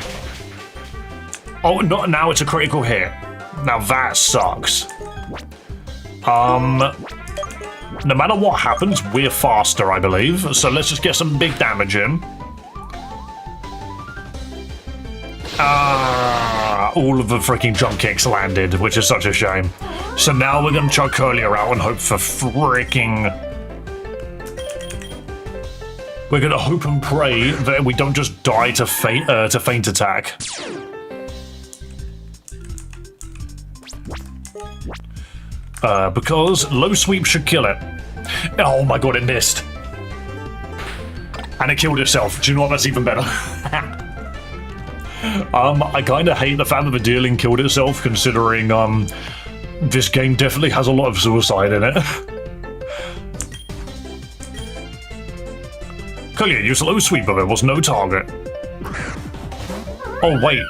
Oh, not now. It's a critical hit. Now that sucks. No matter what happens, we're faster, I believe. So let's just get some big damage in. All of the freaking jump kicks landed, which is such a shame. So now we're going to chuck Curlier out and hope for freaking... We're going to hope and pray that we don't just die to feint attack. Because low sweep should kill it. Oh my god, it missed. And it killed itself. Do you know what? That's even better. I kind of hate the fact that the dealing killed itself, considering this game definitely has a lot of suicide in it. Curlier used low sweep, but there was no target. Oh wait,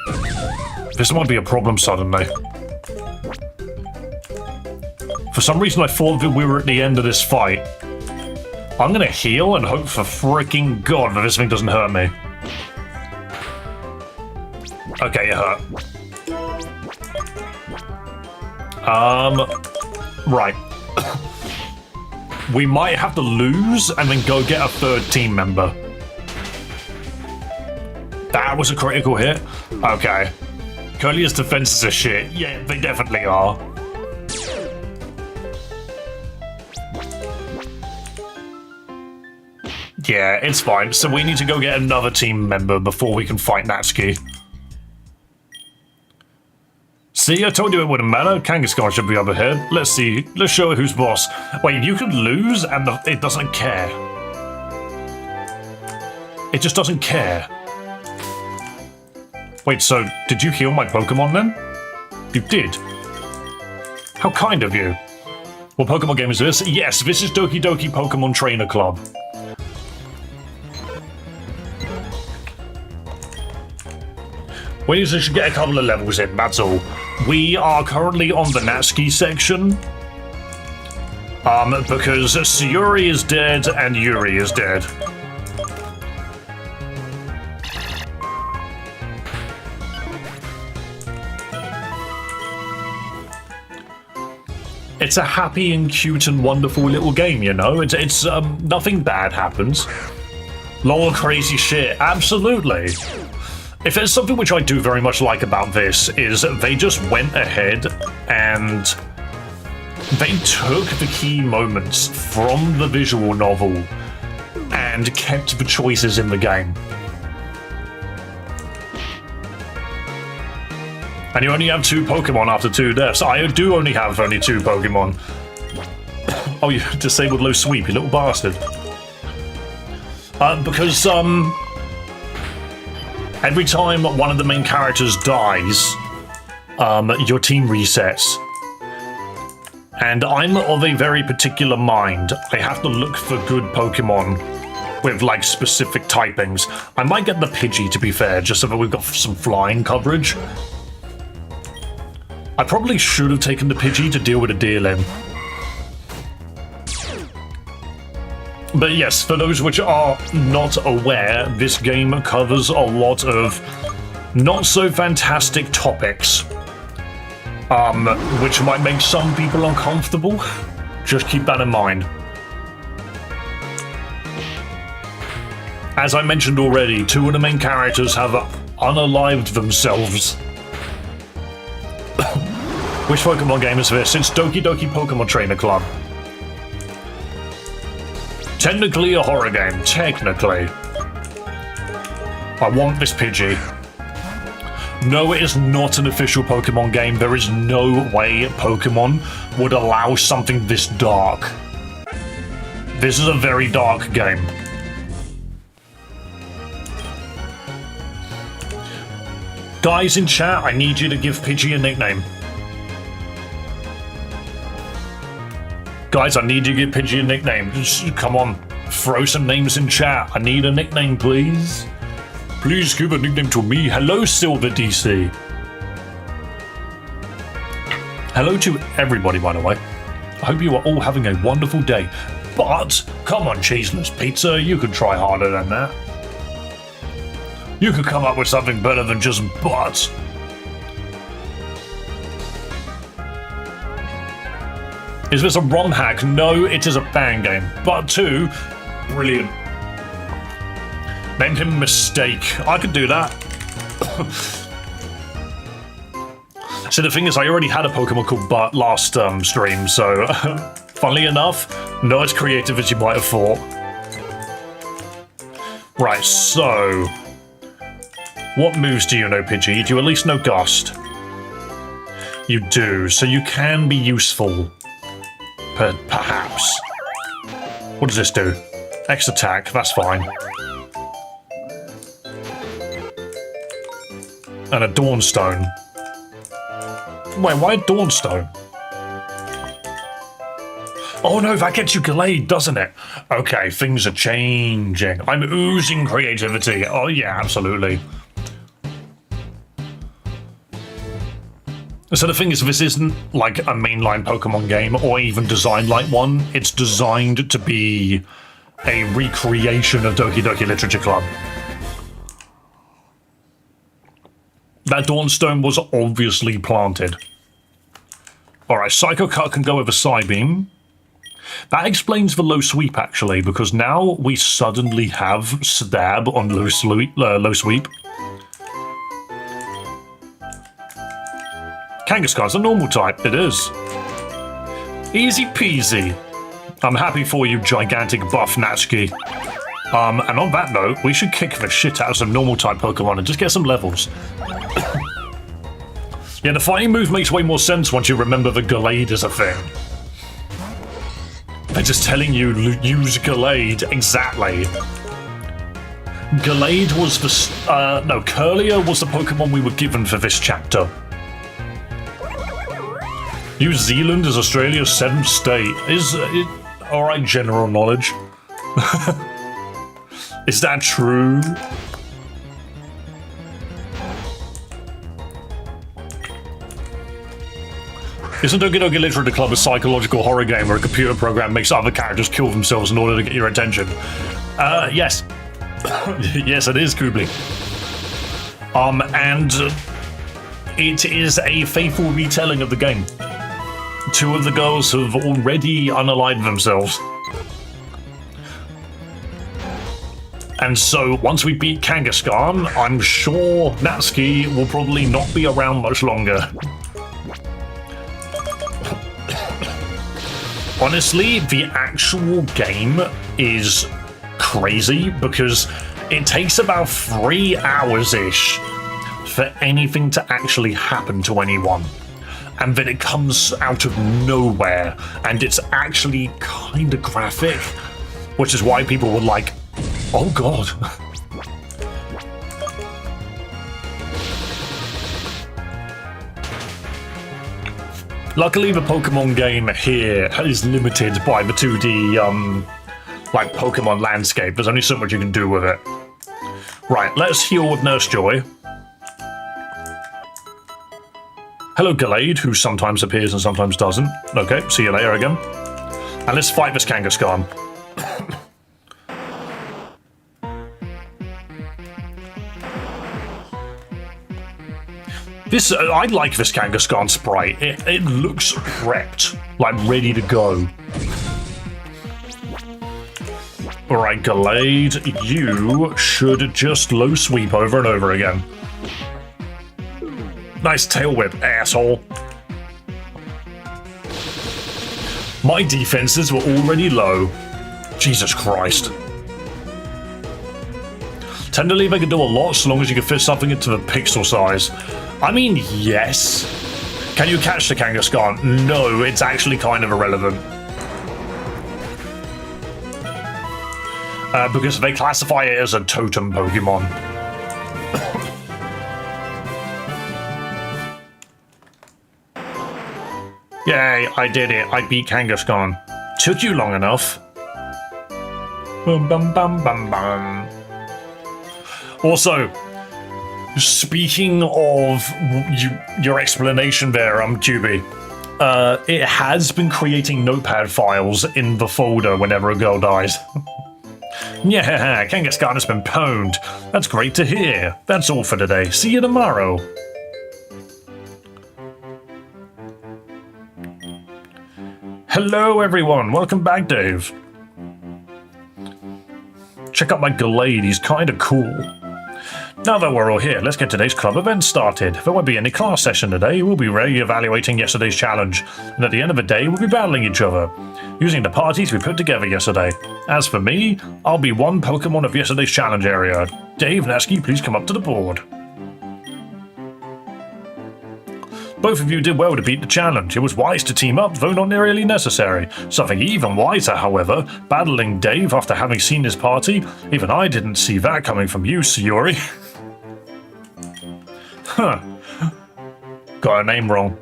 this might be a problem suddenly. For some reason I thought that we were at the end of this fight. I'm gonna heal and hope for freaking god that this thing doesn't hurt me. Okay, it hurt. Right. We might have to lose and then go get a third team member. That was a critical hit? Okay. Curlia's defenses are shit. Yeah, they definitely are. Yeah, it's fine. So we need to go get another team member before we can fight Natsuki. See, I told you it wouldn't matter. Kangaskhan should be up ahead. Let's see. Let's show her who's boss. Wait, you could lose and it doesn't care. It just doesn't care. Wait, so did you heal my Pokemon then? You did. How kind of you. What Pokemon game is this? Yes, this is Doki Doki Pokemon Trainer Club. We just should get a couple of levels in, that's all. We are currently on the Natsuki section. Because Sayuri is dead and Yuri is dead. It's a happy and cute and wonderful little game, you know? It's nothing bad happens. Lol, crazy shit, absolutely. If there's something which I do very much like about this is they just went ahead and they took the key moments from the visual novel and kept the choices in the game. And you only have 2 Pokemon after 2 deaths. I do only have only 2 Pokemon. Oh, you disabled low sweep, you little bastard. Because, every time one of the main characters dies, your team resets. And I'm of a very particular mind. I have to look for good Pokemon with, like, specific typings. I might get the Pidgey, to be fair, just so that we've got some flying coverage. I probably should have taken the Pidgey to deal with a Deerling. But yes, for those which are not aware, this game covers a lot of not so fantastic topics, which might make some people uncomfortable. Just keep that in mind. As I mentioned already, 2 of the main characters have unalived themselves. Which Pokemon game is this? It's Doki Doki Pokemon Trainer Club. Technically a horror game, technically. I want this Pidgey. No, it is not an official Pokemon game. There is no way Pokemon would allow something this dark. This is a very dark game. Guys in chat, I need you to give Pidgey a nickname. Guys, I need you to give Pidgey a nickname. Just, come on, throw some names in chat. I need a nickname, please. Please give a nickname to me. Hello, Silver DC. Hello to everybody, by the way. I hope you are all having a wonderful day. But, come on, Cheeseless Pizza, you could try harder than that. You could come up with something better than just but. Is this a ROM hack? No, it is a fan game. But 2, brilliant. Named him Mistake. I could do that. So the thing is, I already had a Pokemon called Butt last stream, so funnily enough, not as creative as you might have thought. Right, so what moves do you know, Pidgey? Do you at least know Gust? You do, so you can be useful. Perhaps. What does this do? X attack, that's fine. And a Dawnstone. Wait, why a Dawnstone? Oh no, that gets you Gallade, doesn't it? Okay, things are changing. I'm oozing creativity. Oh yeah, absolutely. So the thing is, this isn't like a mainline Pokemon game or even designed like one. It's designed to be a recreation of Doki Doki Literature Club. That Dawnstone was obviously planted. Alright, Psycho Cut can go over Psybeam. That explains the low sweep, actually, because now we suddenly have Stab on low sweep. Kangaskhan's a normal type. It is. Easy peasy. I'm happy for you, gigantic buff Natsuki. And on that note, we should kick the shit out of some normal type Pokemon and just get some levels. Yeah, the fighting move makes way more sense once you remember that Gallade is a thing. They're just telling you use Gallade. Exactly. Gallade was the... no, Curlier was the Pokemon we were given for this chapter. New Zealand is Australia's 7th state. Is it... Alright, general knowledge. Is that true? Isn't Doki Doki Literature Club a psychological horror game where a computer program makes other characters kill themselves in order to get your attention? Yes. Yes, it is, Kubli. And it is a faithful retelling of the game. 2 of the girls have already unalived themselves. And so, once we beat Kangaskhan, I'm sure Natsuki will probably not be around much longer. Honestly, the actual game is crazy because it takes about 3 hours-ish for anything to actually happen to anyone. And then it comes out of nowhere, and it's actually kind of graphic, which is why people were like, oh god. Luckily, the Pokemon game here is limited by the 2D, like, Pokemon landscape. There's only so much you can do with it. Right, let's heal with Nurse Joy. Hello, Gallade, who sometimes appears and sometimes doesn't. Okay, see you later again. And let's fight this Kangaskhan. This, I like this Kangaskhan sprite. It looks prepped, like ready to go. Alright, Gallade, you should just low sweep over and over again. Nice tail whip, asshole. My defenses were already low. Jesus Christ. Tend to believe I can do a lot so long as you can fit something into the pixel size. I mean, yes. Can you catch the Kangaskhan? No, it's actually kind of irrelevant. Because they classify it as a totem Pokemon. Yay, I did it. I beat Kangaskhan. Took you long enough. Bum bum bum bum bum. Also, speaking of your explanation there, Tubi, it has been creating notepad files in the folder whenever a girl dies. Yeah, Kangaskhan has been pwned. That's great to hear. That's all for today. See you tomorrow. Hello everyone, welcome back, Dave. Check out my Gallade, he's kinda cool. Now that we're all here, let's get today's club event started. There won't be any class session today, we'll be re-evaluating yesterday's challenge, and at the end of the day, we'll be battling each other, using the parties we put together yesterday. As for me, I'll be one Pokemon of yesterday's challenge area. Dave, Natsuki, please come up to the board. Both of you did well to beat the challenge. It was wise to team up, though not really necessary. Something even wiser, however, battling Dave after having seen his party. Even I didn't see that coming from you, Sayori. Huh. Got a name wrong.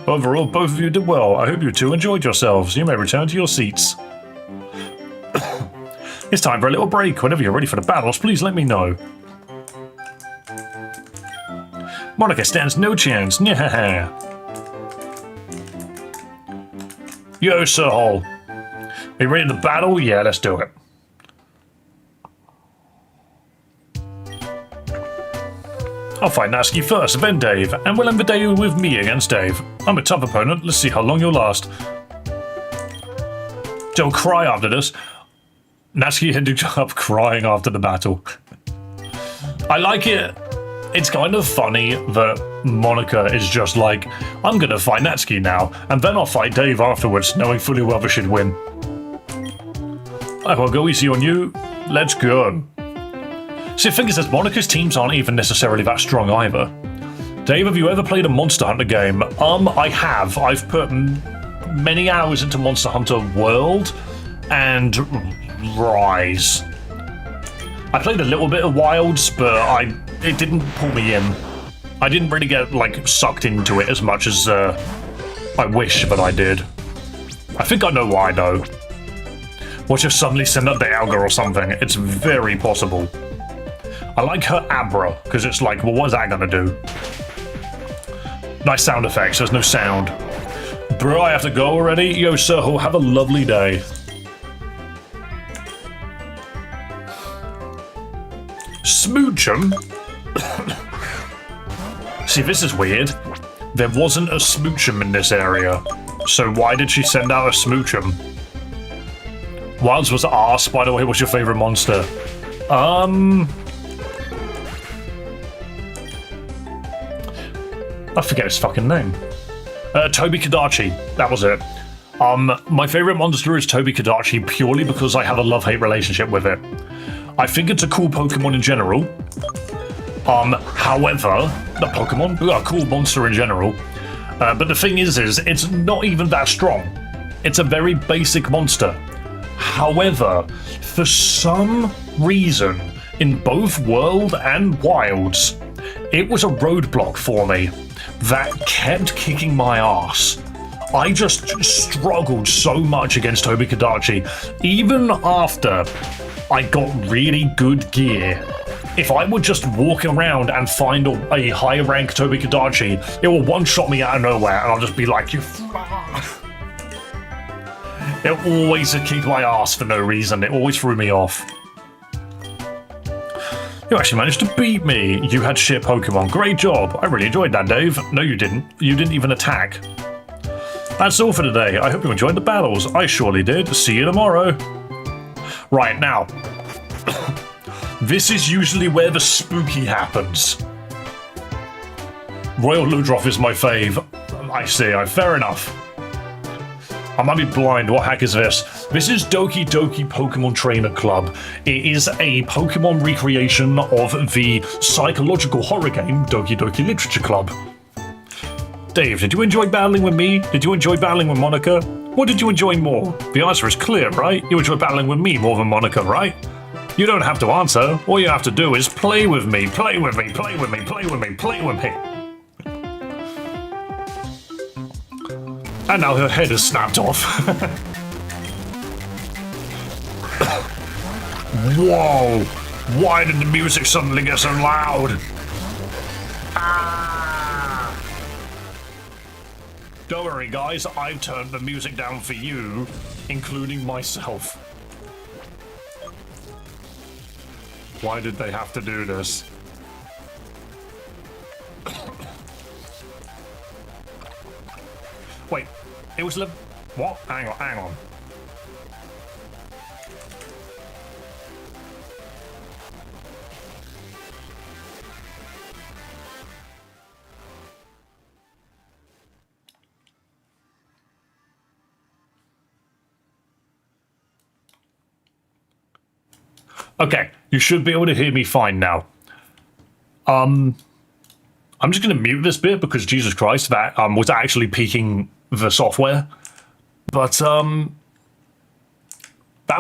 Overall, both of you did well. I hope you two enjoyed yourselves. You may return to your seats. It's time for a little break. Whenever you're ready for the battles, please let me know. Monica stands no chance. Yeah. Yo, Sir Hall. Are you ready to battle? Yeah, let's do it. I'll fight Natsuki first, then Dave, and we'll end the day with me against Dave. I'm a tough opponent, let's see how long you'll last. Don't cry after this. Natsuki ended up crying after the battle. I like it. It's kind of funny that Monica is just like, I'm gonna fight Natsuki now, and then I'll fight Dave afterwards, knowing fully well that she'd win. I will go easy on you. Let's go. See, the thing is that Monica's teams aren't even necessarily that strong either. Dave, have you ever played a Monster Hunter game? I have. I've put many hours into Monster Hunter World and Rise. I played a little bit of Wilds, but it didn't pull me in. I didn't really get, like, sucked into it as much as I wish that I did. I think I know why, though. Watch her suddenly send up the Alga or something. It's very possible. I like her Abra, because it's like, well, what is that gonna do? Nice sound effects, there's no sound. Bro, I have to go already? Yo, Soho, have a lovely day. Smoochum? See, this is weird. There wasn't a Smoochum in this area. So why did she send out a Smoochum? Wilds was arse, by the way. What's your favorite monster? I forget his fucking name. Toby Kadachi. That was it. My favorite monster is Toby Kadachi purely because I have a love-hate relationship with it. I think it's a cool Pokemon in general. However, the Pokemon, a cool monster in general. But the thing is it's not even that strong. It's a very basic monster. However, for some reason, in both World and Wilds, it was a roadblock for me that kept kicking my ass. I just struggled so much against Toby Kadachi, even after I got really good gear. If I would just walk around and find a high rank Toby Kadachi, it will one-shot me out of nowhere, and I'll just be like, you. It always kicked my ass for no reason. It always threw me off. You actually managed to beat me. You had shit Pokemon. Great job. I really enjoyed that, Dave. No, you didn't. You didn't even attack. That's all for today. I hope you enjoyed the battles. I surely did. See you tomorrow. Right, now. This is usually where the spooky happens. Royal Ludroth is my fave. I see. Fair enough. I might be blind. What heck is this? This is Doki Doki Pokemon Trainer Club. It is a Pokemon recreation of the psychological horror game Doki Doki Literature Club. Dave, did you enjoy battling with me? Did you enjoy battling with Monica? What did you enjoy more? The answer is clear, right? You enjoy battling with me more than Monica, right? You don't have to answer. All you have to do is play with me, play with me, play with me, play with me, play with me. And now her head is snapped off. Whoa! Why did the music suddenly get so loud? Ah! Don't worry, guys. I've turned the music down for you, including myself. Why did they have to do this? Wait, it was what? Hang on. Okay, you should be able to hear me fine now. I'm just going to mute this bit because Jesus Christ, that was actually peaking the software. But that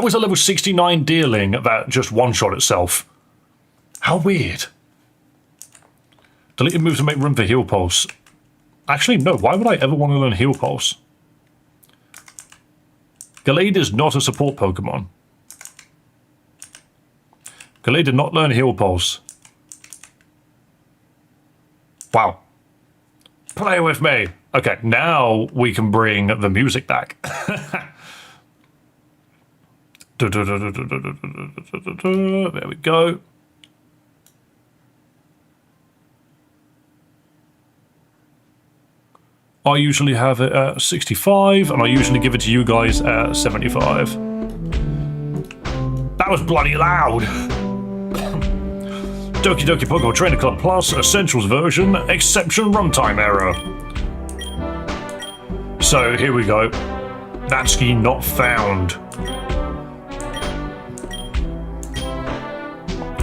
was a level 69 dealing that just one-shot itself. How weird. Deleted move to make room for Heal Pulse. Actually, no, why would I ever want to learn Heal Pulse? Gallade is not a support Pokemon. Gallade did not learn Heal Pulse. Wow. Play with me. Okay, now we can bring the music back. There we go. I usually have it at 65, and I usually give it to you guys at 75. That was bloody loud. Doki Doki Pokemon Trainer Club Plus Essentials version, exception runtime error. So here we go. Natsuki not found.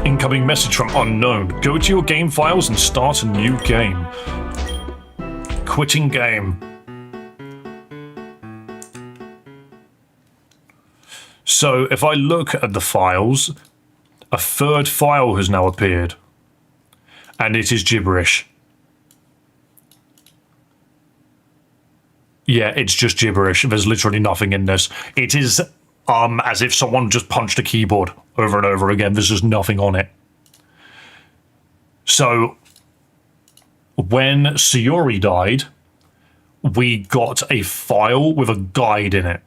Incoming message from unknown. Go to your game files and start a new game. Quitting game. So if I look at the files, a third file has now appeared. And it is gibberish. Yeah, it's just gibberish. There's literally nothing in this. It is as if someone just punched a keyboard over and over again. There's just nothing on it. So when Sayori died, we got a file with a guide in it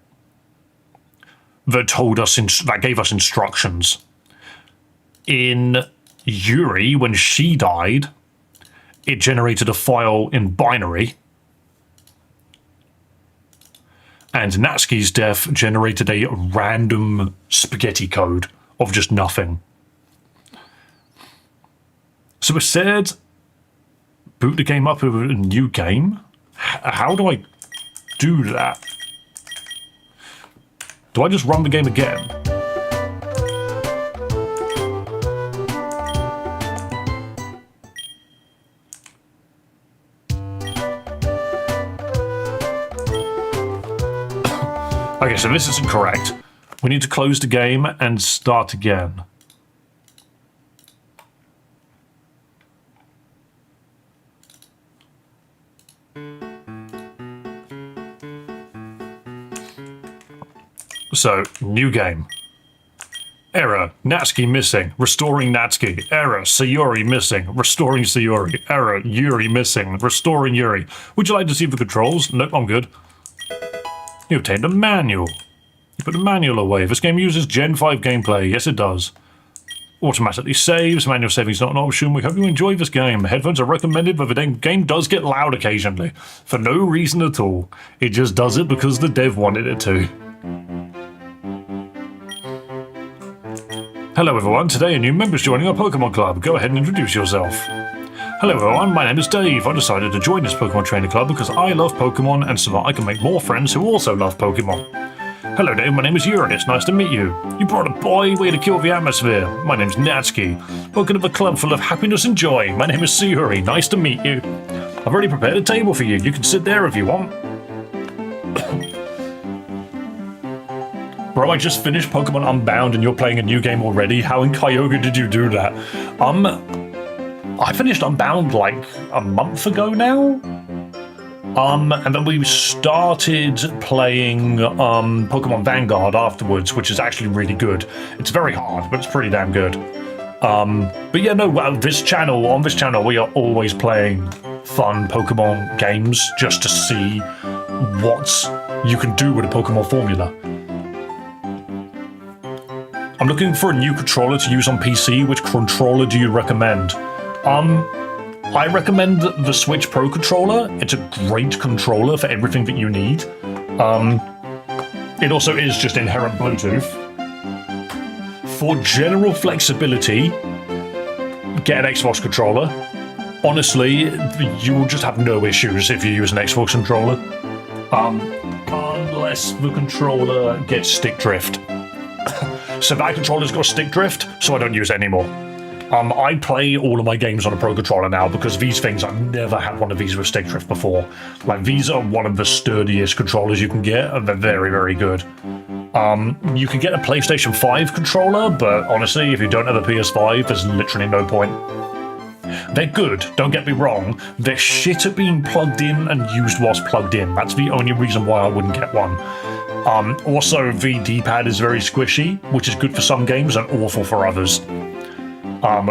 that told us that gave us instructions. In Yuri, when she died, it generated a file in binary. And Natsuki's death generated a random spaghetti code of just nothing. So it said, boot the game up with a new game? How do I do that? Do I just run the game again? Okay, so this isn't correct. We need to close the game and start again. So, new game. Error, Natsuki missing, restoring Natsuki. Error, Sayori missing, restoring Sayori. Error, Yuri missing, restoring Yuri. Would you like to see the controls? Nope, I'm good. You obtained a manual. You put the manual away. This game uses Gen 5 gameplay. Yes, it does. Automatically saves. Manual saving is not an option. We hope you enjoy this game. Headphones are recommended, but the game does get loud occasionally. For no reason at all. It just does it because the dev wanted it to. Hello everyone. Today a new member's joining our Pokemon Club. Go ahead and introduce yourself. Hello everyone, my name is Dave. I decided to join this Pokemon Trainer Club because I love Pokemon and so that I can make more friends who also love Pokemon. Hello Dave, my name is Yuri. It's nice to meet you. You brought a boy way to kill the atmosphere. My name's Natsuki. Welcome to the club full of happiness and joy. My name is Sayori. Nice to meet you. I've already prepared a table for you. You can sit there if you want. Bro, I just finished Pokemon Unbound and you're playing a new game already? How in Kyogre did you do that? I finished Unbound like a month ago now. And then we started playing Pokemon Vanguard afterwards, which is actually really good. It's very hard, but it's pretty damn good. But yeah, no, on this channel, we are always playing fun Pokemon games just to see what you can do with a Pokemon formula. I'm looking for a new controller to use on PC. Which controller do you recommend? I recommend the Switch Pro controller. It's a great controller for everything that you need. It also is just inherent Bluetooth. For general flexibility, get an Xbox controller. Honestly, you will just have no issues if you use an Xbox controller. Unless the controller gets stick drift. So that controller's got stick drift, so I don't use it anymore. I play all of my games on a Pro Controller now because these things, I've never had one of these with stick drift before. Like, these are one of the sturdiest controllers you can get, and they're very, very good. You can get a PlayStation 5 controller, but honestly, if you don't have a PS5, there's literally no point. They're good, don't get me wrong. They're shit at being plugged in and used whilst plugged in. That's the only reason why I wouldn't get one. Also, the D-pad is very squishy, which is good for some games and awful for others.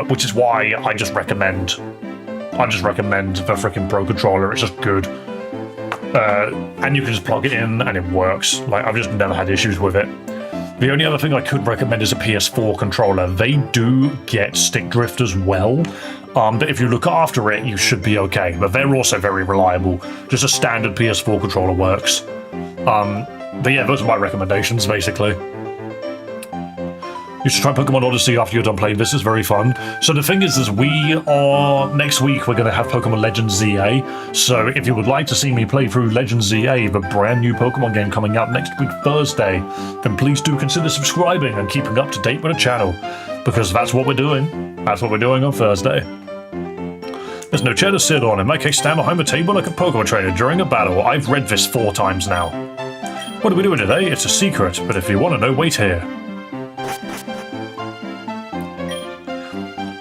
Which is why I just recommend the freaking Pro Controller. It's just good. And you can just plug it in and it works. Like, I've just never had issues with it. The only other thing I could recommend is a PS4 controller. They do get stick drift as well, but if you look after it, you should be okay. But they're also very reliable. Just a standard PS4 controller works. But yeah, those are my recommendations, basically. You should try Pokemon Odyssey after you're done playing this. It's very fun. So the thing is next week we're going to have Pokemon Legends ZA. So if you would like to see me play through Legends ZA, the brand new Pokemon game coming out next week Thursday, then please do consider subscribing and keeping up to date with the channel, because that's what we're doing. That's what we're doing on Thursday. There's no chair to sit on. In my case, stand behind the table like a Pokemon trainer during a battle. I've read this 4 times now. What are we doing today? It's a secret, but if you want to know, wait here.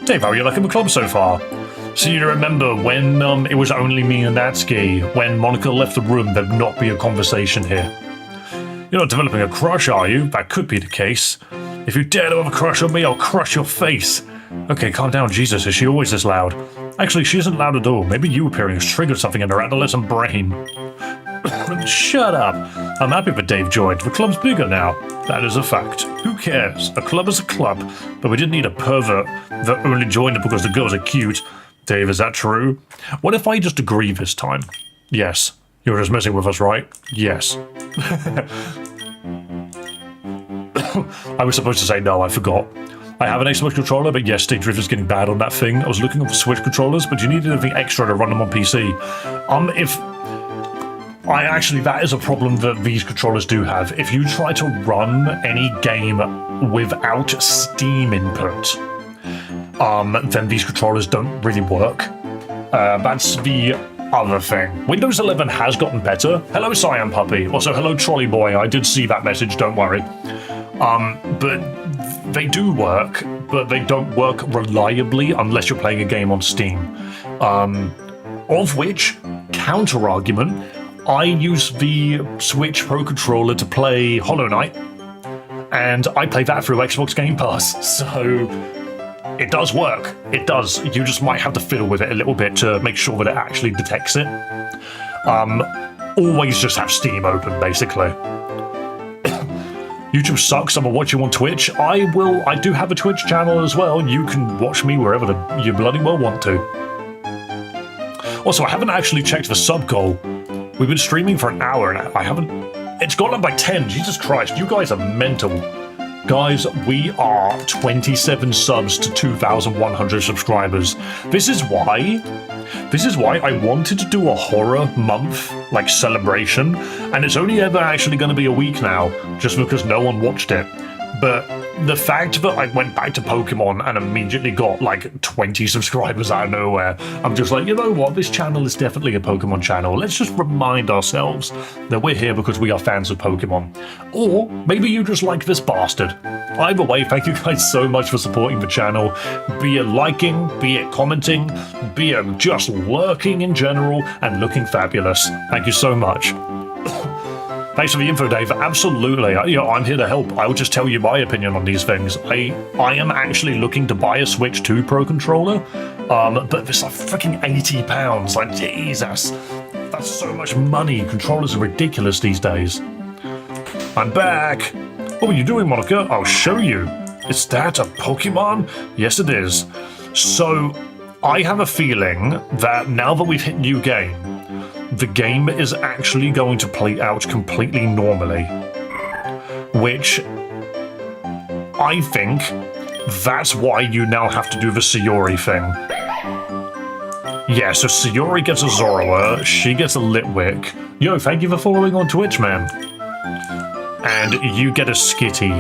Dave, how are you liking the club so far? So you remember when it was only me and Natsuki, when Monica left the room, there'd not be a conversation here. You're not developing a crush, are you? That could be the case. If you dare to have a crush on me, I'll crush your face. Okay, calm down, Jesus, is she always this loud? Actually, she isn't loud at all. Maybe you appearing has triggered something in her adolescent brain. Shut up. I'm happy that Dave joined. The club's bigger now. That is a fact. Who cares? A club is a club, but we didn't need a pervert that only joined it because the girls are cute. Dave, is that true? What if I just agree this time? Yes. You're just messing with us, right? Yes. I was supposed to say no, I forgot. I have an Xbox controller, but yes, stick drift is getting bad on that thing. I was looking for Switch controllers, but you need anything extra to run them on PC. That is a problem that these controllers do have. If you try to run any game without Steam input, then these controllers don't really work. That's the other thing. Windows 11 has gotten better. Hello, Cyan Puppy. Also, hello, Trolley Boy. I did see that message, don't worry. But they do work, but they don't work reliably unless you're playing a game on Steam. Of which, counter-argument, I use the Switch Pro Controller to play Hollow Knight, and I play that through Xbox Game Pass, so it does work. It does. You just might have to fiddle with it a little bit to make sure that it actually detects it. Always just have Steam open, basically. YouTube sucks. I'm gonna watch you on Twitch. I do have a Twitch channel as well. You can watch me wherever you bloody well want to. Also, I haven't actually checked the sub goal. We've been streaming for an hour and I haven't... It's gone up by 10. Jesus Christ, you guys are mental. Guys, we are 27 subs to 2,100 subscribers. This is why I wanted to do a horror month, like, celebration, and it's only ever actually going to be a week now, just because no one watched it. But the fact that I went back to Pokemon and immediately got like 20 subscribers out of nowhere, I'm just like, you know what, this channel is definitely a Pokemon channel. Let's just remind ourselves that we're here because we are fans of Pokemon. Or maybe you just like this bastard. Either way, thank you guys so much for supporting the channel, be it liking, be it commenting, be it just lurking in general and looking fabulous. Thank you so much. Thanks for the info, Dave. Absolutely. I'm here to help. I will just tell you my opinion on these things. I am actually looking to buy a Switch 2 Pro controller, but it's like freaking £80. Like, Jesus. That's so much money. Controllers are ridiculous these days. I'm back. What are you doing, Monica? I'll show you. Is that a Pokemon? Yes, it is. So, I have a feeling that now that we've hit new game, the game is actually going to play out completely normally, which I think that's why you now have to do the Sayori thing. Yeah, so Sayori gets a Zorua, she gets a Litwick. Yo, thank you for following on Twitch, man. And you get a Skitty.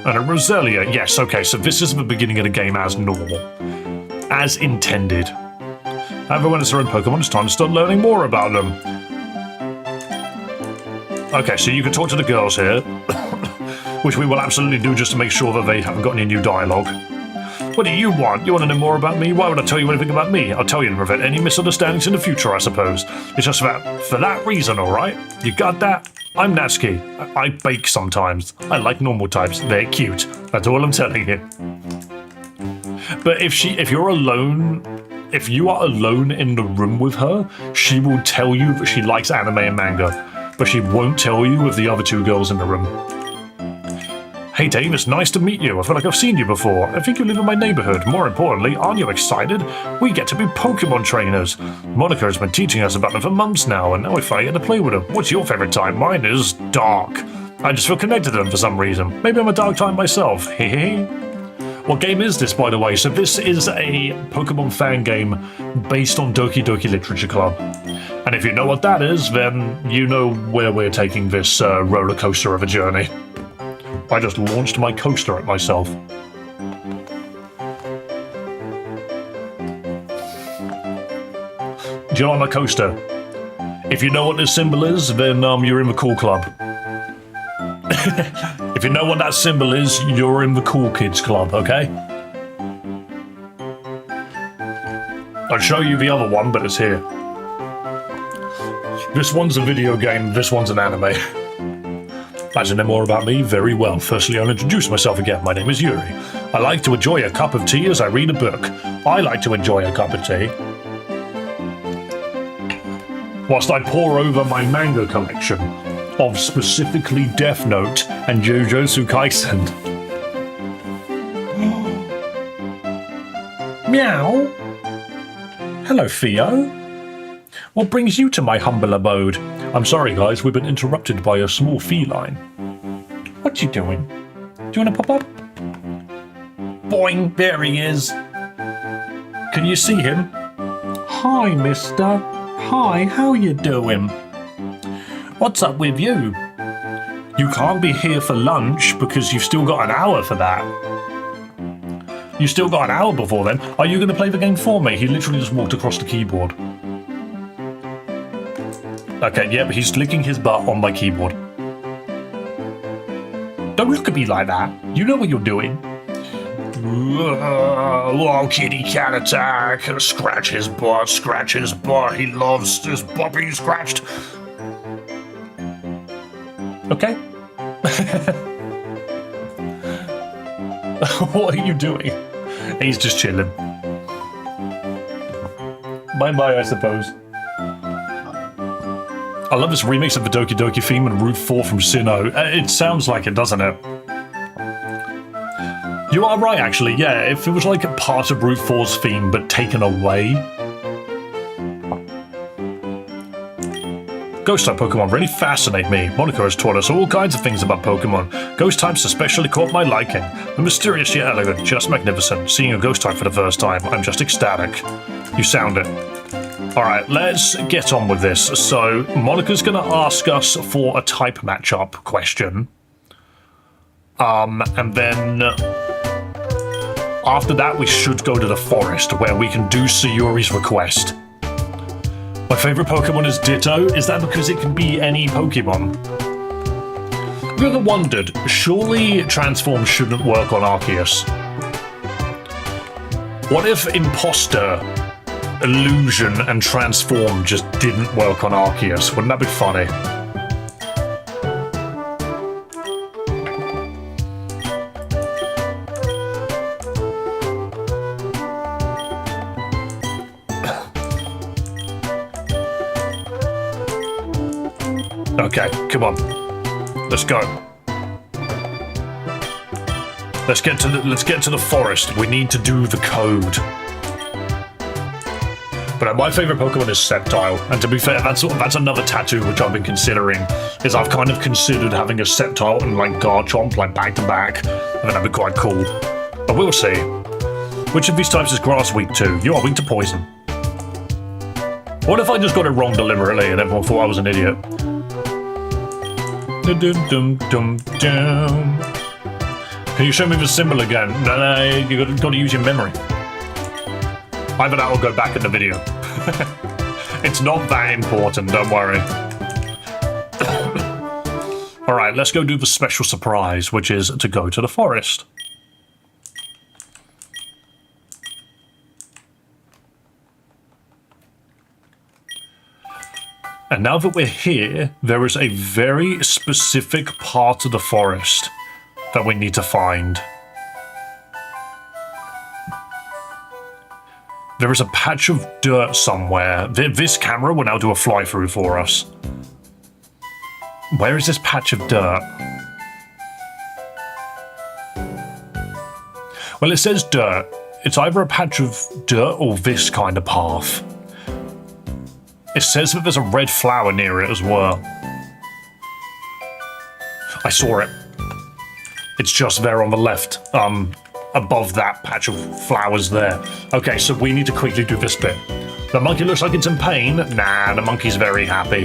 And a Roselia. Yes, okay, so this is the beginning of the game as normal. As intended. Everyone has their own Pokemon, it's time to start learning more about them. Okay, so you can talk to the girls here, which we will absolutely do just to make sure that they haven't got any new dialogue. What do you want? You want to know more about me? Why would I tell you anything about me? I'll tell you to prevent any misunderstandings in the future, I suppose. It's just for that reason, alright? You got that? I'm Natsuki. I bake sometimes. I like normal types. They're cute. That's all I'm telling you. But if you are alone in the room with her, she will tell you that she likes anime and manga. but she won't tell you with the other two girls in the room. Hey Dave, it's nice to meet you. I feel like I've seen you before. I think you live in my neighborhood. More importantly, aren't you excited? We get to be Pokemon trainers. Monica has been teaching us about them for months now, and now we finally get to play with them. What's your favorite type? Mine is dark. I just feel connected to them for some reason. Maybe I'm a dark type myself. Hehe. What game is this, by the way? So this is a Pokemon fan game based on Doki Doki Literature Club. And if you know what that is, then you know where we're taking this roller coaster of a journey. I just launched my coaster at myself. Do you like my coaster? If you know what this symbol is, then you're in the cool club. If you know what that symbol is, you're in the cool kids club, okay? I'll show you the other one, but it's here. This one's a video game, this one's an anime. Imagine know more about me? Very well. Firstly, I'll introduce myself again. My name is Yuri. I like to enjoy a cup of tea as I read a book. I like to enjoy a cup of tea whilst I pore over my manga collection of specifically Death Note and Jujutsu Kaisen. Meow. Hello, Theo. What brings you to my humble abode? I'm sorry, guys, we've been interrupted by a small feline. What you doing? Do you want to pop up? Boing, there he is. Can you see him? Hi, mister. Hi, how you doing? What's up with you? You can't be here for lunch because you've still got an hour for that. You still got an hour before then. Are you going to play the game for me? He literally just walked across the keyboard. Okay, yep, he's licking his butt on my keyboard. Don't look at me like that. You know what you're doing. Oh, kitty cat attack. Scratch his butt, scratch his butt. He loves his butt being scratched. Okay. What are you doing? He's just chilling. Bye-bye, I suppose. I love this remix of the Doki Doki theme and Route 4 from Sinnoh. It sounds like it, doesn't it? You are right, actually, yeah. If it was like a part of Route 4's theme, but taken away. Ghost type Pokemon really fascinate me. Monica has taught us all kinds of things about Pokemon. Ghost types especially caught my liking. They're mysterious yet elegant, just magnificent. Seeing a ghost type for the first time, I'm just ecstatic. You sound it. Alright, let's get on with this. So, Monica's going to ask us for a type matchup question. And then after that we should go to the forest where we can do Sayuri's request. My favourite Pokemon is Ditto. Is that because it can be any Pokemon? Have you ever wondered, surely Transform shouldn't work on Arceus? What if Imposter, Illusion and Transform just didn't work on Arceus? Wouldn't that be funny? Okay, come on. Let's go. Let's get to the forest. We need to do the code. But my favourite Pokemon is Sceptile, and to be fair, that's another tattoo which I've been considering. Is I've kind of considered having a Sceptile and like Garchomp like back to back, and that'd be quite cool. But we'll see. Which of these types is grass weak to? You are weak to poison. What if I just got it wrong deliberately and everyone thought I was an idiot? Dum dum dum dum. Can you show me the symbol again? No, you got to use your memory. Either that or go back in the video. It's not that important, don't worry. Alright, let's go do the special surprise, which is to go to the forest. And now that we're here, there is a very specific part of the forest that we need to find. There is a patch of dirt somewhere. This camera will now do a fly-through for us. Where is this patch of dirt? Well, it says dirt. It's either a patch of dirt or this kind of path. It says that there's a red flower near it as well. I saw it. It's just there on the left, above that patch of flowers there. Okay, so we need to quickly do this bit. The monkey looks like it's in pain. Nah, the monkey's very happy.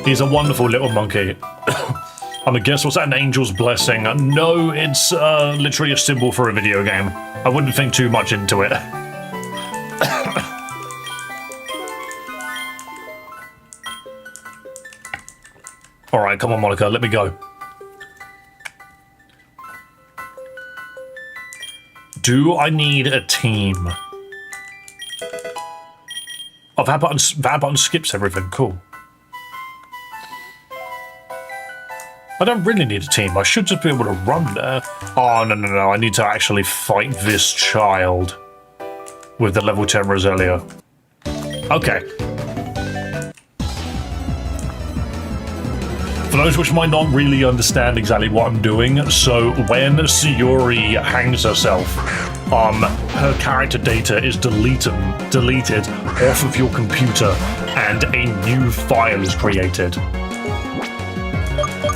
He's a wonderful little monkey. I'm gonna guess, what's that, an angel's blessing? No, it's literally a symbol for a video game. I wouldn't think too much into it. Alright, come on, Monica, let me go. Do I need a team? Oh, that button skips everything, cool. I don't really need a team, I should just be able to run there. Oh, no, I need to actually fight this child with the level 10 Roselia. Okay. For those which might not really understand exactly what I'm doing, so when Sayori hangs herself, her character data is deleted off of your computer and a new file is created.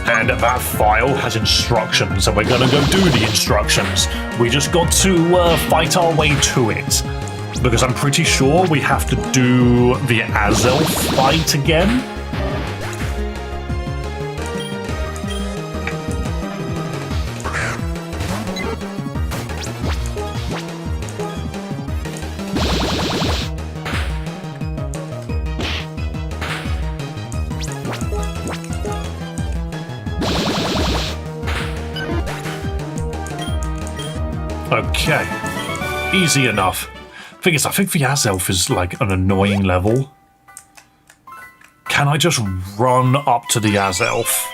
And that file has instructions, and we're gonna go do the instructions. We just got to fight our way to it. Because I'm pretty sure we have to do the Azelf fight again. Okay, easy enough. Thing is, I think the Azelf is like an annoying level. Can I just run up to the Azelf,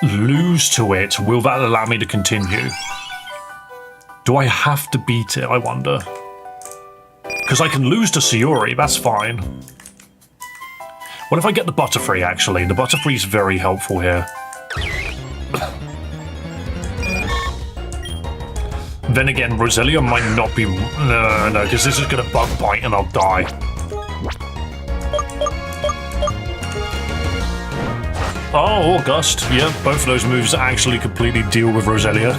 lose to it? Will that allow me to continue? Do I have to beat it, I wonder? Because I can lose to Sayori, that's fine. What if I get the Butterfree, actually? The Butterfree is very helpful here. Then again, Roselia might not be... No, because this is going to bug bite and I'll die. Oh, August. Yeah, both of those moves actually completely deal with Roselia.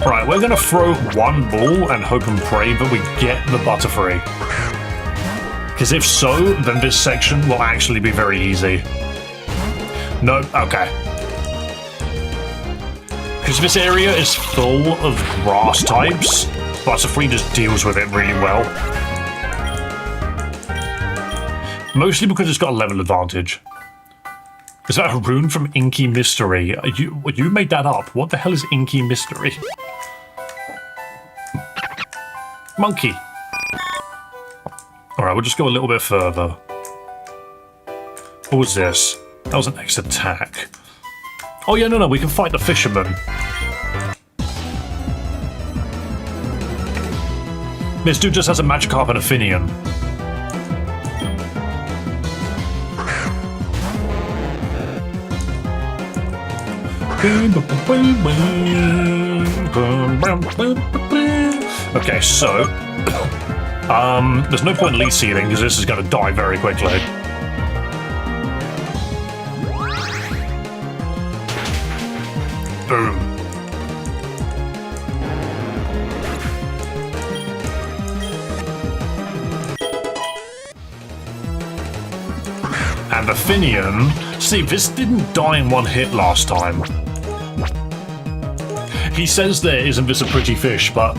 Right, we're going to throw one ball and hope and pray that we get the Butterfree. Because if so, then this section will actually be very easy. No, okay. Because this area is full of grass types, Butterfree just deals with it really well. Mostly because it's got a level advantage. Is that a rune from Inky Mystery? You made that up. What the hell is Inky Mystery? Monkey. Alright, we'll just go a little bit further. What was this? That was an X attack. Oh yeah, no, we can fight the fisherman. This dude just has a Magikarp and a Finian. Okay, so... there's no point in lead seeding because this is going to die very quickly. Boom. And the Finian... See, this didn't die in one hit last time. He says there, isn't this a pretty fish, but...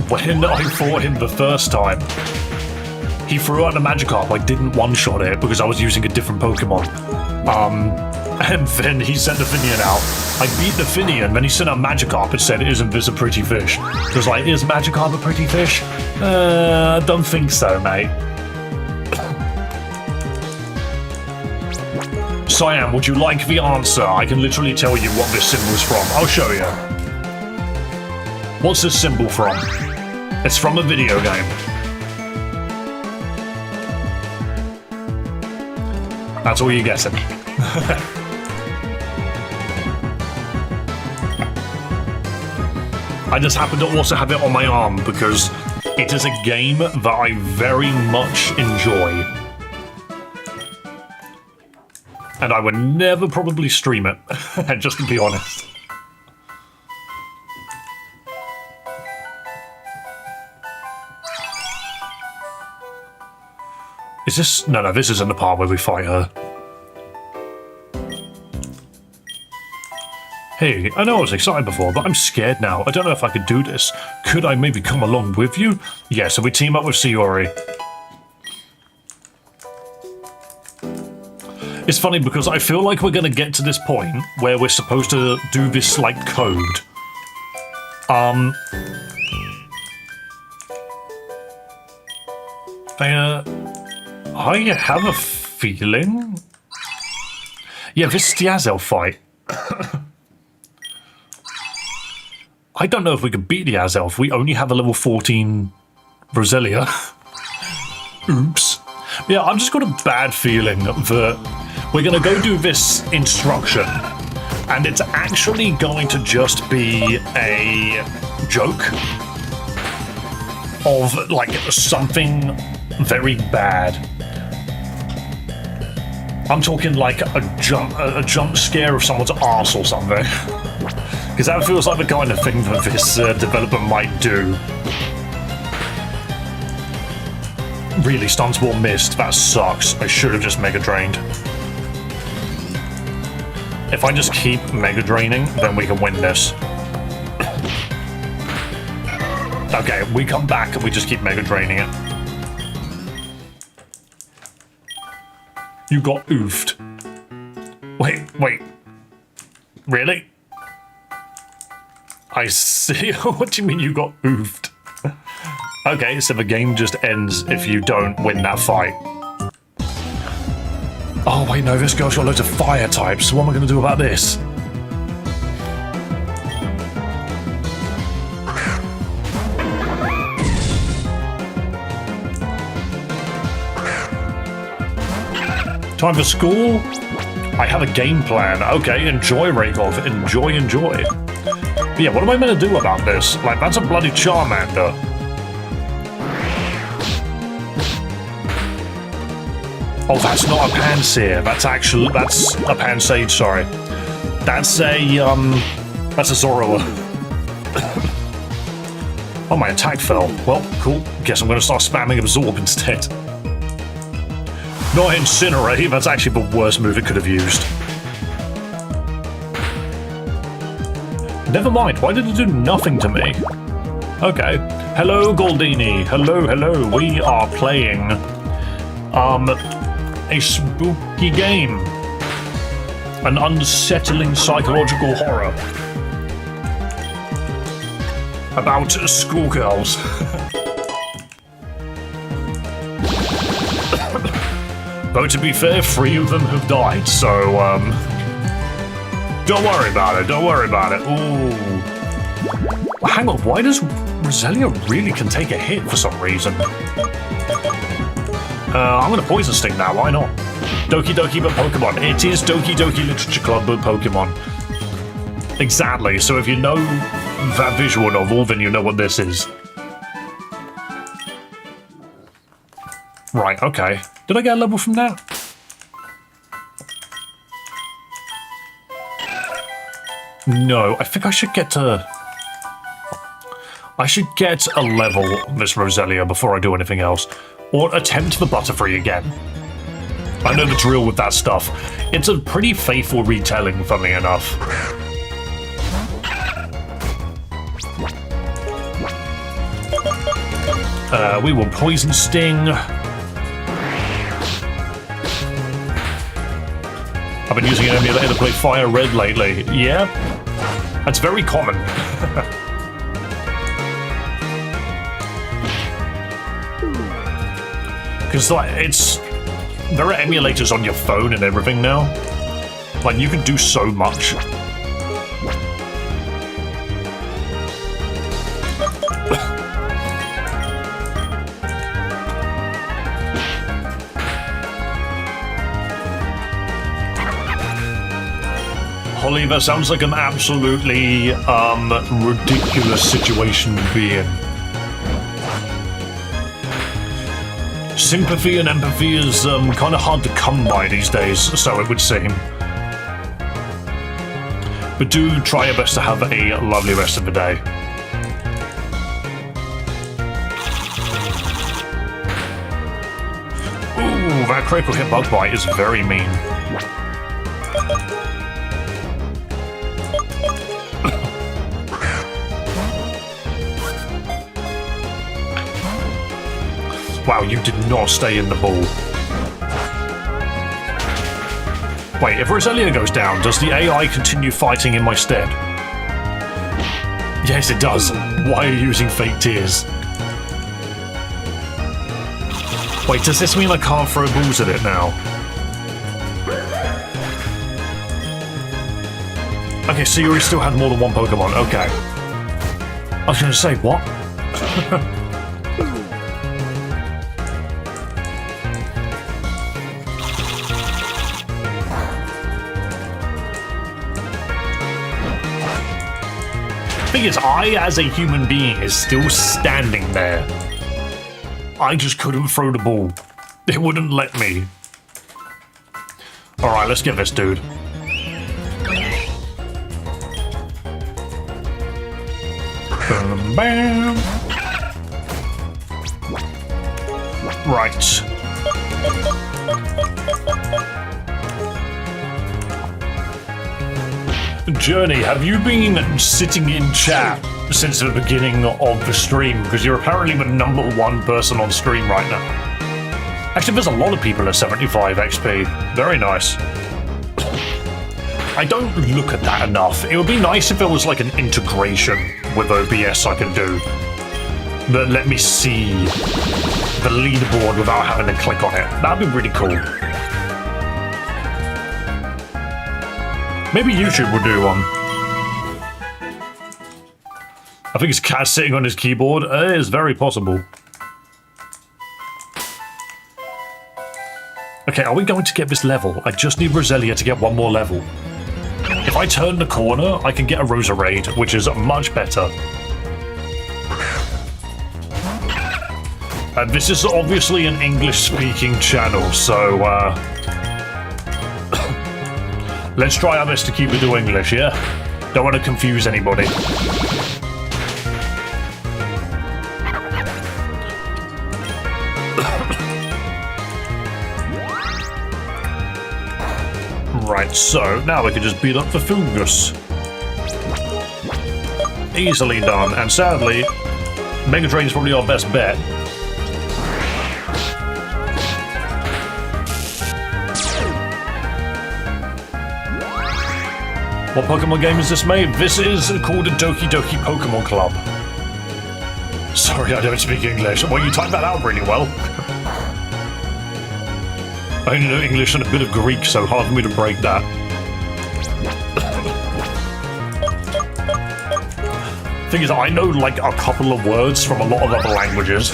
when I fought him the first time, he threw out the Magikarp. I didn't one-shot it because I was using a different Pokemon. And then he sent the Finian out. I beat the Finian, then he sent out Magikarp and said, isn't this a pretty fish? I was like, is Magikarp a pretty fish? I don't think so, mate. Cyan, would you like the answer? I can literally tell you what this symbol is from. I'll show you. What's this symbol from? It's from a video game. That's all you're guessing. I just happen to also have it on my arm because it is a game that I very much enjoy. And I would never probably stream it, just to be honest. Is this... No, this isn't the part where we fight her. Hey, I know I was excited before, but I'm scared now. I don't know if I could do this. Could I maybe come along with you? Yeah, so we team up with Sayori. It's funny because I feel like we're going to get to this point where we're supposed to do this, like, code. I have a feeling... Yeah, this is the Azel fight. I don't know if we could beat the Azelf. We only have a level 14 Roselia. Oops. Yeah, I've just got a bad feeling that we're going to go do this instruction, and it's actually going to just be a joke of, like, something very bad. I'm talking like a jump scare of someone's arse or something. Because that feels like the kind of thing that this developer might do. Really, Stance Wall missed. That sucks. I should have just Mega Drained. If I just keep Mega Draining, then we can win this. Okay, we come back and we just keep Mega Draining it. You got oofed. Wait. Really? I see. What do you mean you got oofed? Okay, so the game just ends if you don't win that fight. Oh, wait, no, this girl's got loads of fire types, so what am I going to do about this? Time for school? I have a game plan. Okay, enjoy, Rakov. Enjoy. But yeah, what am I meant to do about this? Like, that's a bloody Charmander. Oh, that's not a Pansear. That's a Pansage, sorry. That's a Zoroark. Oh, my attack fell. Well, cool. Guess I'm gonna start spamming Absorb instead. Not Incinerate, that's actually the worst move it could have used. Never mind, why did it do nothing to me? Okay. Hello, Goldini. Hello. We are playing, a spooky game. An unsettling psychological horror. About schoolgirls. Though to be fair, 3 of them have died, so, don't worry about it, Ooh. Hang on, why does Roselia really can take a hit for some reason? I'm gonna Poison Sting now, why not? Doki Doki but Pokemon. It is Doki Doki Literature Club but Pokemon. Exactly, so if you know that visual novel, then you know what this is. Right, okay. Did I get a level from that? No, I think I should get to... I should get a level on this Roselia before I do anything else. Or attempt the Butterfree again. I know the drill with that stuff. It's a pretty faithful retelling, funnily enough. We will Poison Sting. I've been using an emulator to play Fire Red lately. Yeah, that's very common. Because, like, there are emulators on your phone and everything now. Like, you can do so much. Holly, that sounds like an absolutely ridiculous situation to be in. Sympathy and empathy is kind of hard to come by these days, so it would seem. But do try your best to have a lovely rest of the day. Ooh, that critical hit bug bite is very mean. Wow, you did not stay in the ball. Wait, if Roselia goes down, does the AI continue fighting in my stead? Yes, it does. Why are you using fake tears? Wait, does this mean I can't throw balls at it now? Okay, so you already still had more than one Pokemon. Okay. I was going to say, what? Thing is, I, as a human being, is still standing there. I just couldn't throw the ball. It wouldn't let me. Alright, let's get this dude. Bam, bam. Right. Journey, have you been sitting in chat since the beginning of the stream? Because you're apparently the #1 person on stream right now. Actually, there's a lot of people at 75 XP. Very nice. I don't look at that enough. It would be nice if there was like an integration with OBS I could do that let me see the leaderboard without having to click on it. That'd be really cool. Maybe YouTube will do one. I think it's Cat sitting on his keyboard. It is very possible. Okay, are we going to get this level? I just need Roselia to get one more level. If I turn the corner, I can get a Roserade, which is much better. And this is obviously an English-speaking channel, so let's try our best to keep it to English, yeah? Don't want to confuse anybody. Right, so now we can just beat up the Fungus. Easily done, and sadly, Mega Drain's probably our best bet. What Pokemon game is this, mate? This is called a Doki Doki Pokemon Club. Sorry, I don't speak English. Well, you typed that out really well. I only know English and a bit of Greek, so hard for me to break that. Thing is, I know like a couple of words from a lot of other languages.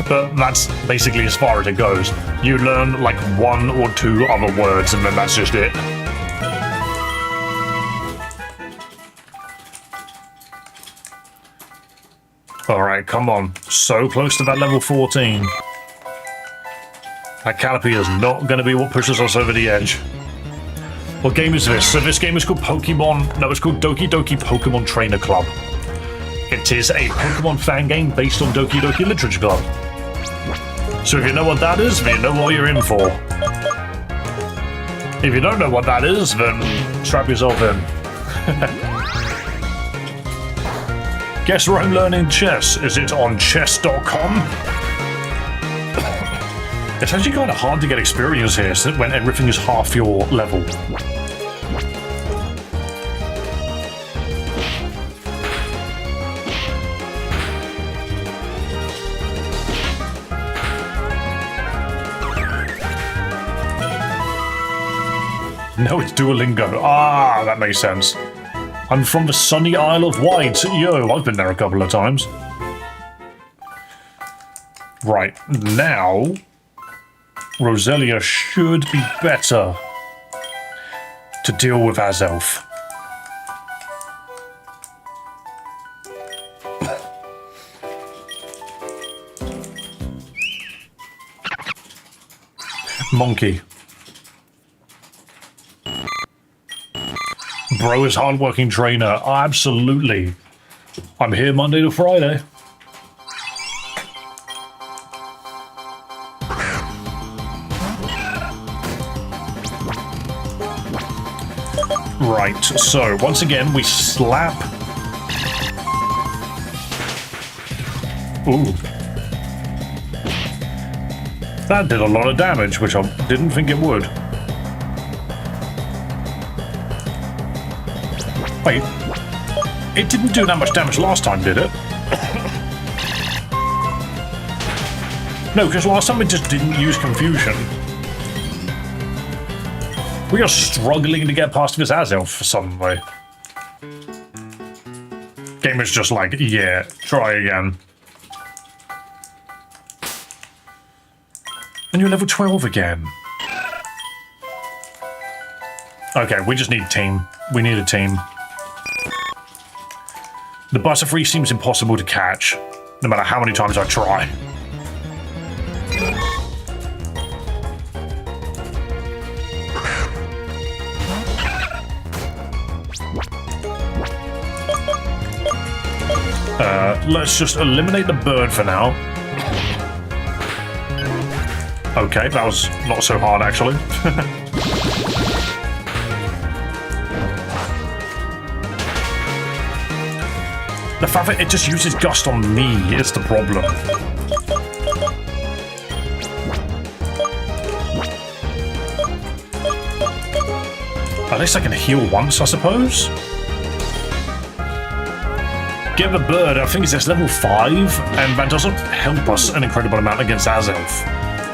But that's basically as far as it goes. You learn like 1 or 2 other words and then that's just it. Alright, come on. So close to that level 14. That Caterpie is not going to be what pushes us over the edge. What game is this? So this game is called Pokemon... No, it's called Doki Doki Pokemon Trainer Club. It is a Pokemon fan game based on Doki Doki Literature Club. So if you know what that is, then you know what you're in for. If you don't know what that is, then strap yourself in. Guess where I'm learning chess? Is it on chess.com? It's actually kind of hard to get experience here when everything is half your level. No, it's Duolingo. Ah, that makes sense. I'm from the sunny Isle of Wight. Yo, I've been there a couple of times. Right, now... Roselia should be better. to deal with Azelf. Monkey. Bro is hardworking trainer. Absolutely. I'm here Monday to Friday. Right, so once again we slap. Ooh. That did a lot of damage, which I didn't think it would. Wait, it didn't do that much damage last time, did it? No, because last time it just didn't use confusion. We are struggling to get past this Azelf for some way. Game is just like, yeah, try again. And you're level 12 again. Okay, we just need a team. We need a team. The Butterfree seems impossible to catch, no matter how many times I try. Let's just eliminate the bird for now. Okay, that was not so hard, actually. The fact that it just uses Gust on me is the problem. At least I can heal once, I suppose. Get the bird, I think it's level 5, and that doesn't help us an incredible amount against Azelf.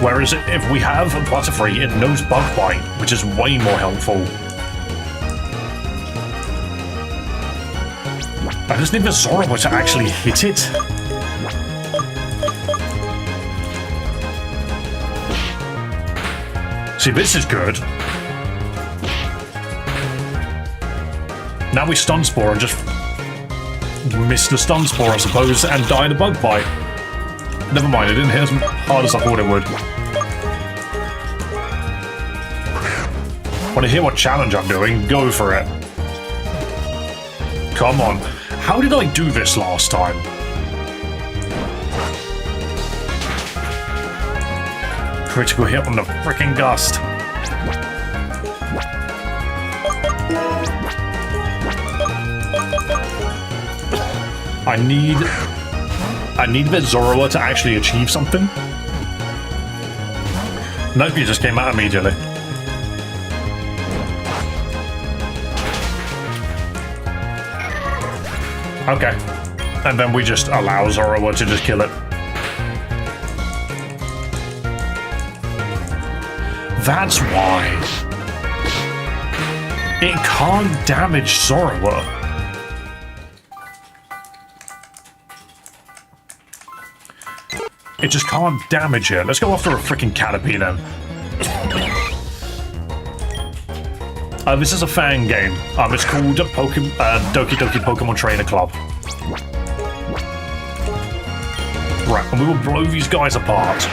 Whereas if we have a Butterfree, it knows Bug Bite, which is way more helpful. I just need the Zorua to actually hit it. See, this is good. Now we Stun Spore and just miss the Stun Spore, I suppose, and die to Bug Bite. Never mind, it didn't hit as hard as I thought it would. Want to hear what challenge I'm doing? Go for it. Come on. How did I do this last time? Critical hit on the frickin' Gust. I need the Zorua to actually achieve something. Nope, you just came out immediately. Okay. And then we just allow Zorua to just kill it. That's why. It can't damage Zorua. It just can't damage it. Let's go after a freaking Caterpie then. This is a fan game. It's called Doki Doki Pokemon Trainer Club. Right, and we will blow these guys apart.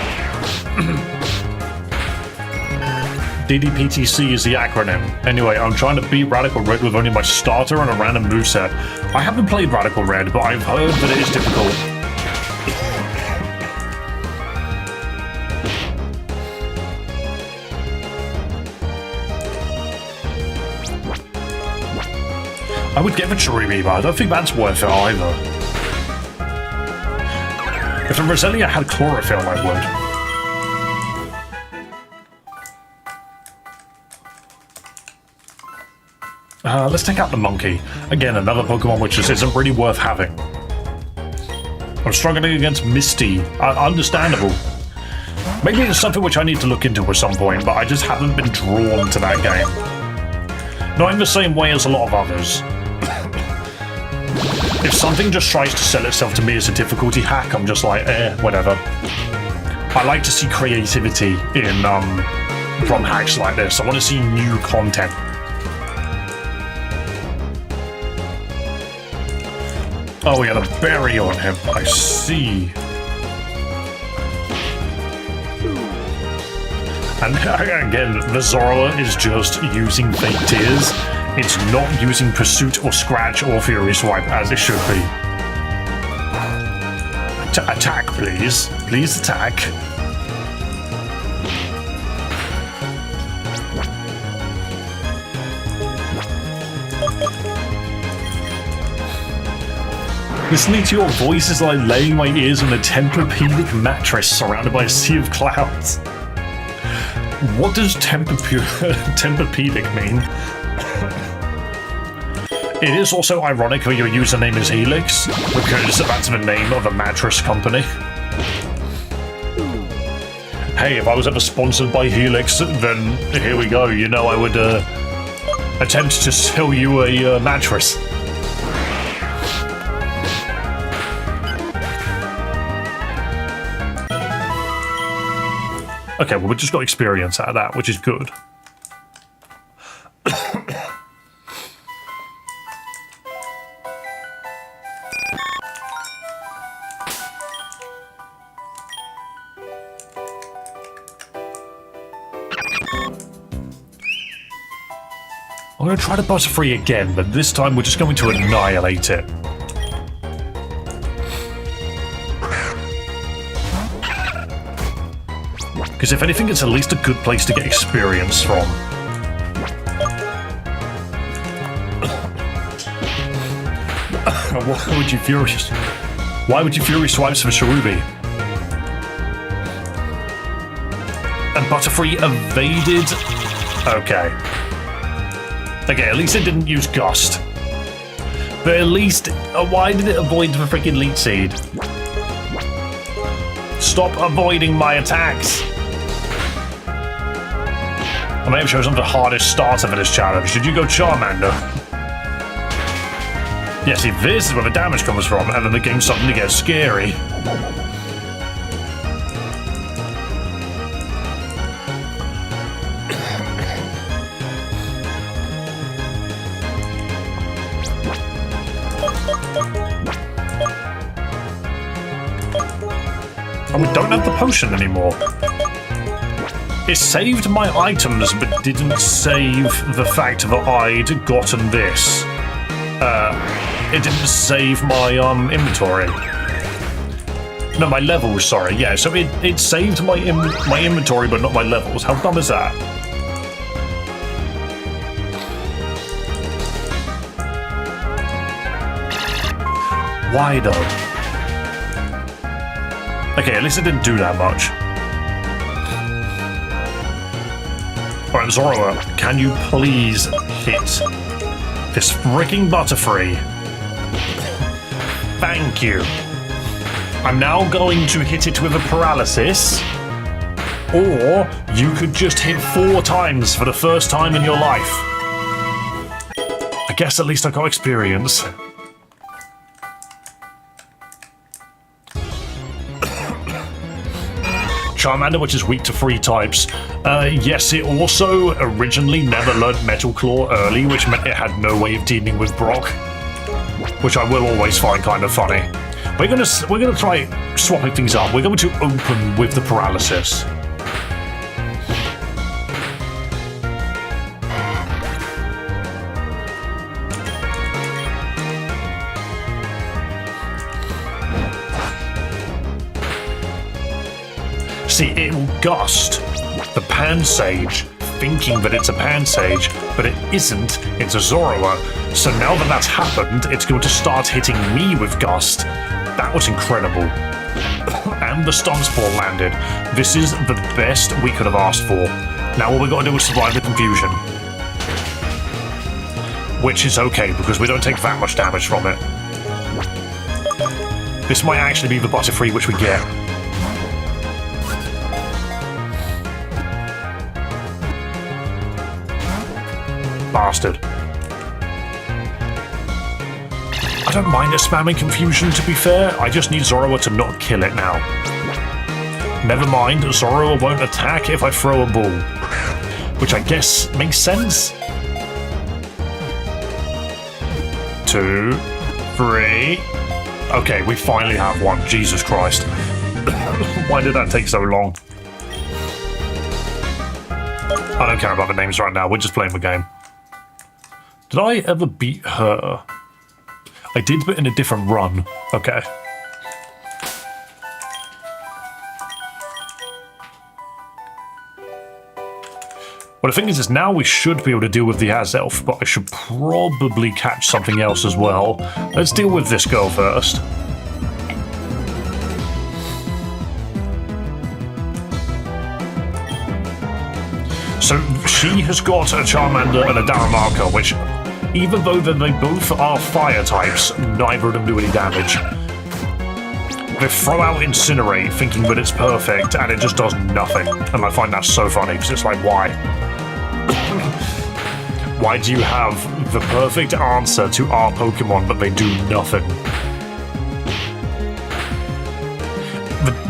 DDPTC is the acronym. Anyway, I'm trying to beat Radical Red with only my starter and a random moveset. I haven't played Radical Red, but I've heard that it is difficult. I would get the Chiribi, but I don't think that's worth it either. If the Roselia had Chlorophyll, I would. Let's take out the Monkey. Again, another Pokemon which just isn't really worth having. I'm struggling against Misty. Understandable. Maybe it's something which I need to look into at some point, but I just haven't been drawn to that game. Not in the same way as a lot of others. If something just tries to sell itself to me as a difficulty hack, I'm just like, whatever. I like to see creativity in from hacks like this. I want to see new content. Oh, we had a berry on him. I see. And again, the Zoroark is just using fake tears. It's not using Pursuit or Scratch or Fury Swipe as it should be. Attack, please. Please attack. Listening to your voice is like laying my ears on a Tempur-Pedic mattress surrounded by a sea of clouds. What does Tempur-Pedic mean? It is also ironic that your username is Helix, because that's the name of a mattress company. Hey, if I was ever sponsored by Helix, then here we go. You know, I would attempt to sell you a mattress. Okay, well, we just got experience out of that, which is good. I'm going to try the Butterfree again, but this time we're just going to annihilate it. Because if anything, it's at least a good place to get experience from. Why would you Fury Swipes for Cherubi? And Butterfree evaded. Okay. Okay, at least it didn't use Gust. But at least, why did it avoid the freaking Leech Seed? Stop avoiding my attacks. I may have chosen the hardest starter for this challenge. Did you go Charmander? Yeah, see, this is where the damage comes from, and then the game suddenly gets scary. And we don't have the potion anymore. It saved my items, but didn't save the fact that I'd gotten this. It didn't save my inventory. No, my levels, sorry. Yeah, so it saved my inventory, but not my levels. How dumb is that? Why though? Okay, at least it didn't do that much. Alright, Zoroark, can you please hit this freaking Butterfree? Thank you. I'm now going to hit it with a paralysis. Or you could just hit 4 times for the first time in your life. I guess at least I got experience. Charmander, which is weak to 3 types. Yes, it also originally never learned Metal Claw early, which meant it had no way of dealing with Brock, which I will always find kind of funny. We're gonna try swapping things up. We're going to open with the paralysis. See, it will gust the Pansage, thinking that it's a Pansage, but it isn't, it's a Zoroark. So now that that's happened, it's going to start hitting me with Gust. That was incredible. And the Stun Spore landed. This is the best we could have asked for. Now all we've got to do is survive the confusion. Which is okay, because we don't take that much damage from it. This might actually be the Butterfree which we get. Bastard. I don't mind it spamming confusion, to be fair. I just need Zoroark to not kill it now. Never mind, Zoroark won't attack if I throw a ball. Which I guess makes sense. 2, 3... Okay, we finally have one. Jesus Christ. Why did that take so long? I don't care about the names right now. We're just playing the game. Did I ever beat her? I did, but in a different run. Okay. Well, the thing is now we should be able to deal with the Azelf, but I should probably catch something else as well. Let's deal with this girl first. So she has got a Charmander and a Darumaka, which, even though they both are fire types, neither of them do any damage. They throw out Incinerate, thinking that it's perfect, and it just does nothing. And I find that so funny, because it's like, why? Why do you have the perfect answer to our Pokemon, but they do nothing?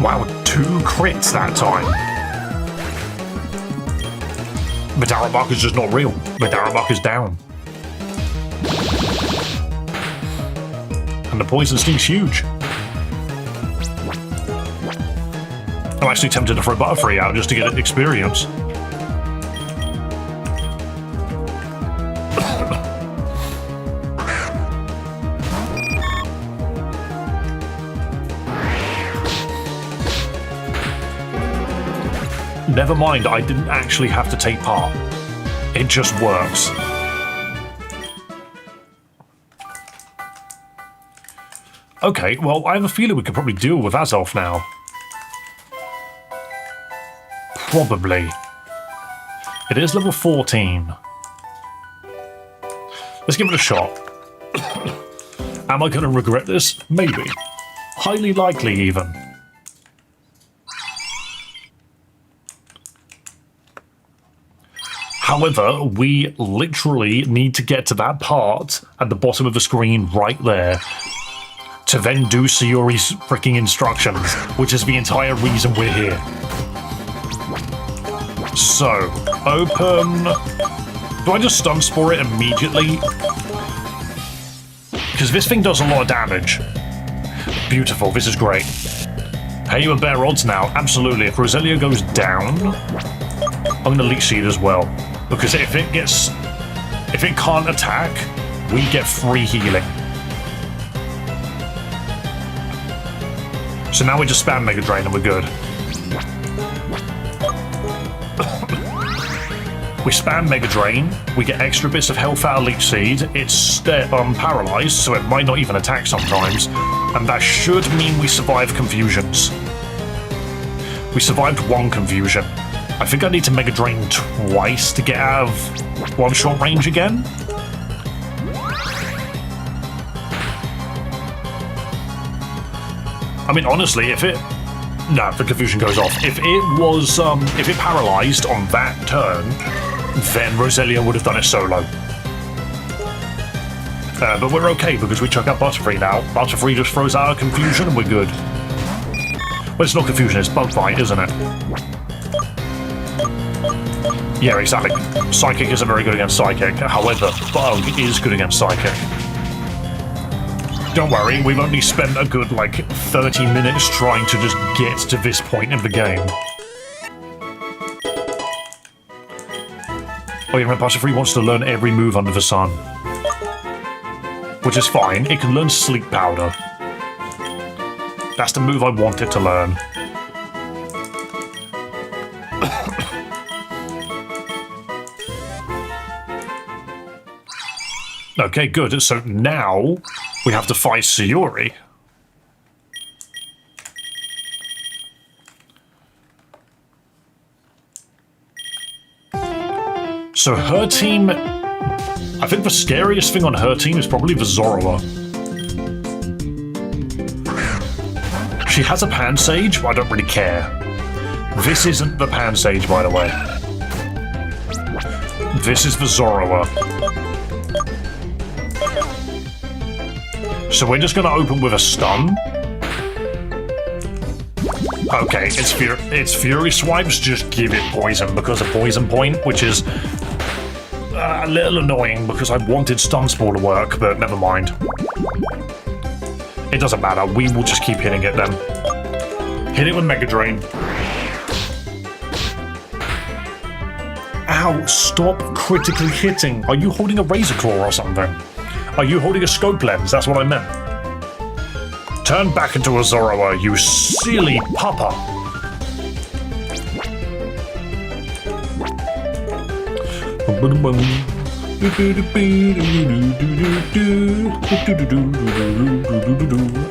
Wow, 2 crits that time. The Darumaka's just not real. The Darumaka's down. And the poison sting's huge. I'm actually tempted to throw Butterfree out just to get experience. Never mind, I didn't actually have to take part. It just works. Okay, well, I have a feeling we could probably deal with Azelf now. Probably. It is level 14. Let's give it a shot. Am I going to regret this? Maybe. Highly likely, even. However, we literally need to get to that part at the bottom of the screen right there to then do Sayori's freaking instructions, which is the entire reason we're here. So, open... Do I just Stun Spore it immediately? Because this thing does a lot of damage. Beautiful, this is great. Hey, you have better odds now. Absolutely, if Roselia goes down, I'm going to Leech Seed as well. Because if it can't attack, we get free healing. So now we just spam Mega Drain and we're good. We spam Mega Drain, we get extra bits of health out of Leech Seed, it's paralyzed, so it might not even attack sometimes, and that should mean we survive confusions. We survived 1 confusion. I think I need to Mega Drain twice to get out of one-shot range again. I mean, honestly, if it... No, the confusion goes off. If it paralyzed on that turn, then Roselia would have done it solo. But we're okay, because we chuck out Butterfree now. Butterfree just throws out a confusion and we're good. Well, it's not confusion, it's Bug Bite, isn't it? Yeah, exactly. Psychic isn't very good against Psychic. However, Bug is good against Psychic. Don't worry, we've only spent a good, 30 minutes trying to just get to this point in the game. Oh yeah, Butterfree wants to learn every move under the sun. Which is fine, it can learn Sleep Powder. That's the move I want it to learn. Okay, good. So now we have to fight Sayori. So her team... I think the scariest thing on her team is probably the Zorua. She has a Pansage, but I don't really care. This isn't the Pansage, by the way. This is the Zorua. So we're just going to open with a stun. Okay, it's Fury Swipes, just give it poison because of Poison Point, which is a little annoying because I wanted Stun Spore to work, but never mind. It doesn't matter. We will just keep hitting it then. Hit it with Mega Drain. Ow, stop critically hitting. Are you holding a Razor Claw or something? Are you holding a scope lens? That's what I meant. Turn back into a Zoroark, you silly pupper.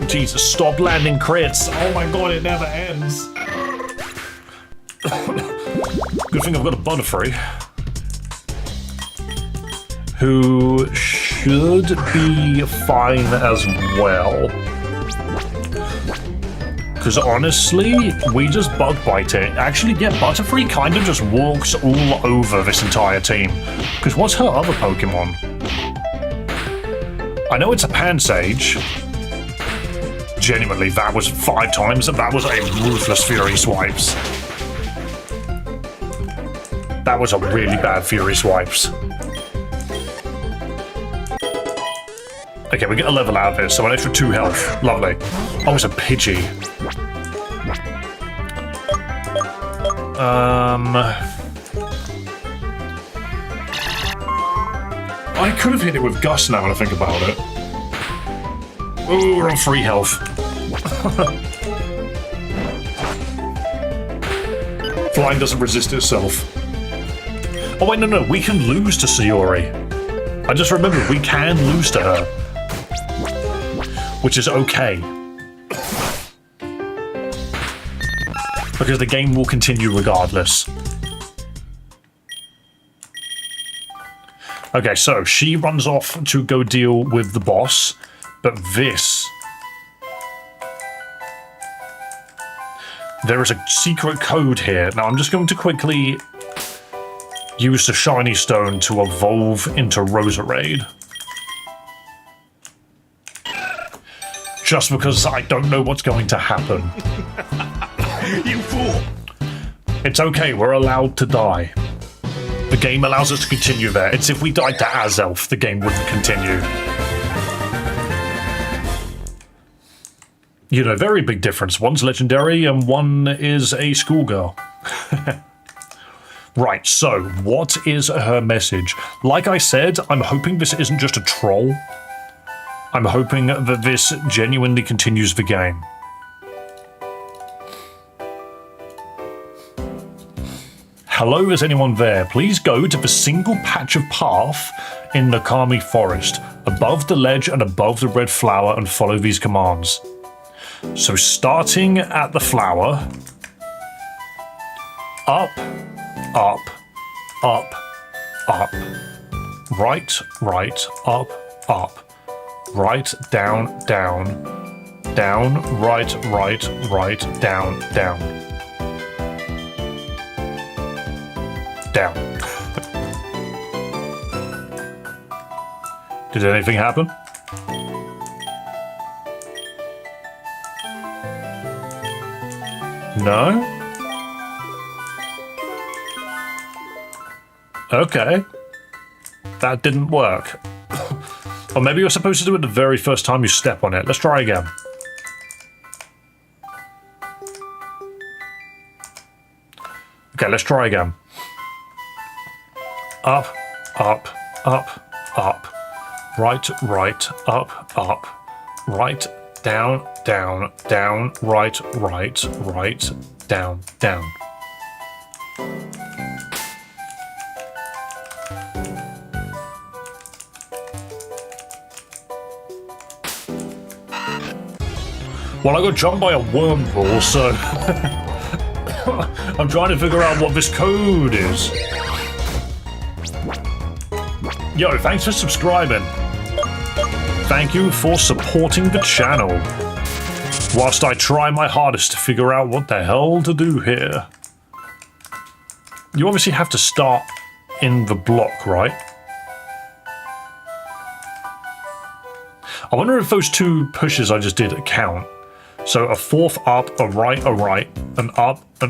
Jesus, stop landing crits. Oh my god, it never ends. Good thing I've got a Butterfree, who should be fine as well. Because honestly, we just bug bite it. Actually, yeah, Butterfree kind of just walks all over this entire team. Because what's her other Pokemon? I know it's a Pansage. Genuinely, that was 5 times, and that was a ruthless Fury Swipes. That was a really bad Fury Swipes. Okay, we get a level out of this, so an extra 2 health. Lovely. Oh, it's a Pidgey. I could have hit it with Gust now when I think about it. Oh, we're on 3 health. Flying doesn't resist itself. Oh wait, no, we can lose to Sayori. I just remembered we can lose to her. Which is okay. Because the game will continue regardless. Okay, so she runs off to go deal with the boss, but this... There is a secret code here. Now I'm just going to quickly use the Shiny Stone to evolve into Roserade. Just because I don't know what's going to happen. You fool! It's okay, we're allowed to die. The game allows us to continue there. It's if we died to Azelf, the game wouldn't continue. You know, very big difference. One's legendary and one is a schoolgirl. Right, so what is her message? Like I said, I'm hoping this isn't just a troll. I'm hoping that this genuinely continues the game. Hello, is anyone there? Please go to the single patch of path in the Kami Forest, above the ledge and above the red flower, and follow these commands. So starting at the flower, up, up, up, up, right, right, up, up, right, down, down, down, right, right, right, down, down. Down. Did anything happen? No? Okay. That didn't work. Or maybe you're supposed to do it the very first time you step on it. Let's try again. Okay, let's try again. Up, up, up, up. Right, right, up, up. Right, down, down, down. Right, right, right, down, down. Well, I got jumped by a wormhole, so I'm trying to figure out what this code is. Yo, thanks for subscribing. Thank you for supporting the channel. Whilst I try my hardest to figure out what the hell to do here. You obviously have to start in the block, right? I wonder if those 2 pushes I just did count. So a fourth up, a right, an up, a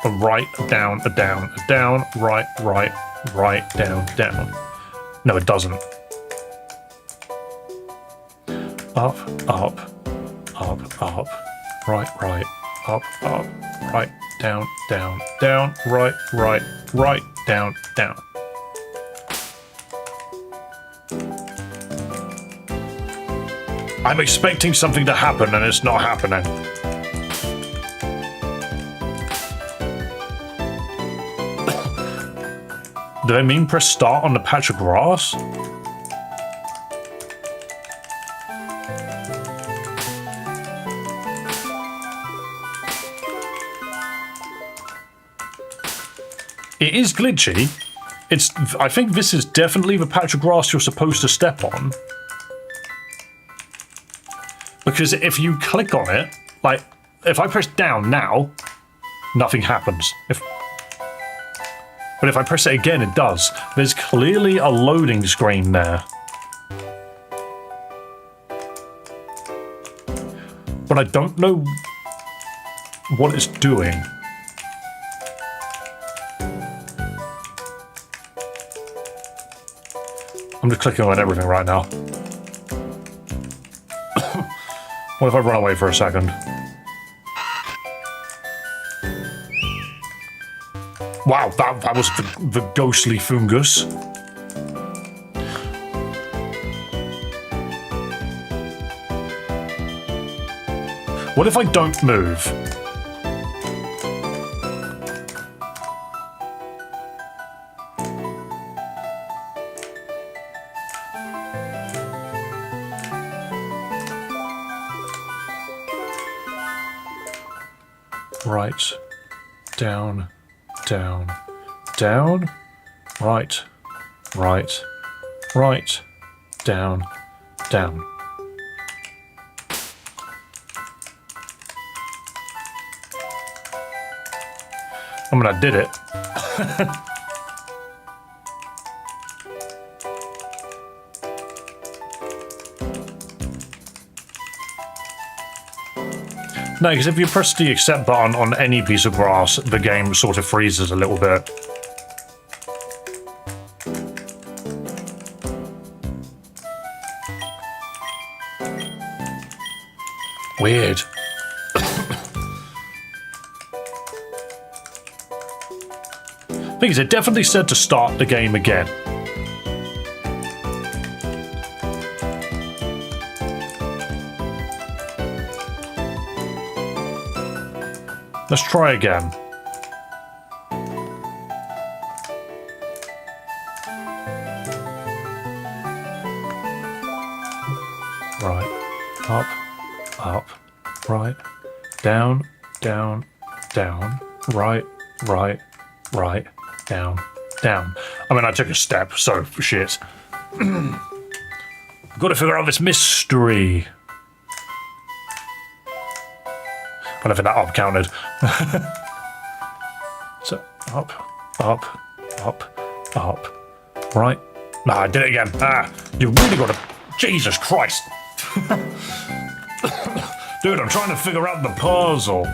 right, a down, right, right, right, down, down. No, it doesn't. up, up, up, up, right, right, up, up, right, down, down, down, right, right, right, down, down. I'm expecting something to happen and it's not happening. Do they mean press start on the patch of grass? It is glitchy. I think this is definitely the patch of grass you're supposed to step on. Because if you click on it, like, if I press down now, nothing happens. But if I press it again, it does. There's clearly a loading screen there. But I don't know what it's doing. I'm just clicking on everything right now. What if I run away for a second? Wow, that was the ghostly fungus. What if I don't move? Right, down, down, down, right, right, right, down, down. I mean, I did it. No, because if you press the accept button on any piece of grass, the game sort of freezes a little bit. Weird. Thing is, it definitely said to start the game again. Let's try again. Right, up, up, right, down, down, down, right, right, right, down, down. I mean, I took a step, so shit. Gotta figure out this mystery. I don't think that up counted. So, up, up, up, up, right. Nah, I did it again. Ah, you really gotta... Jesus Christ. Dude, I'm trying to figure out the puzzle.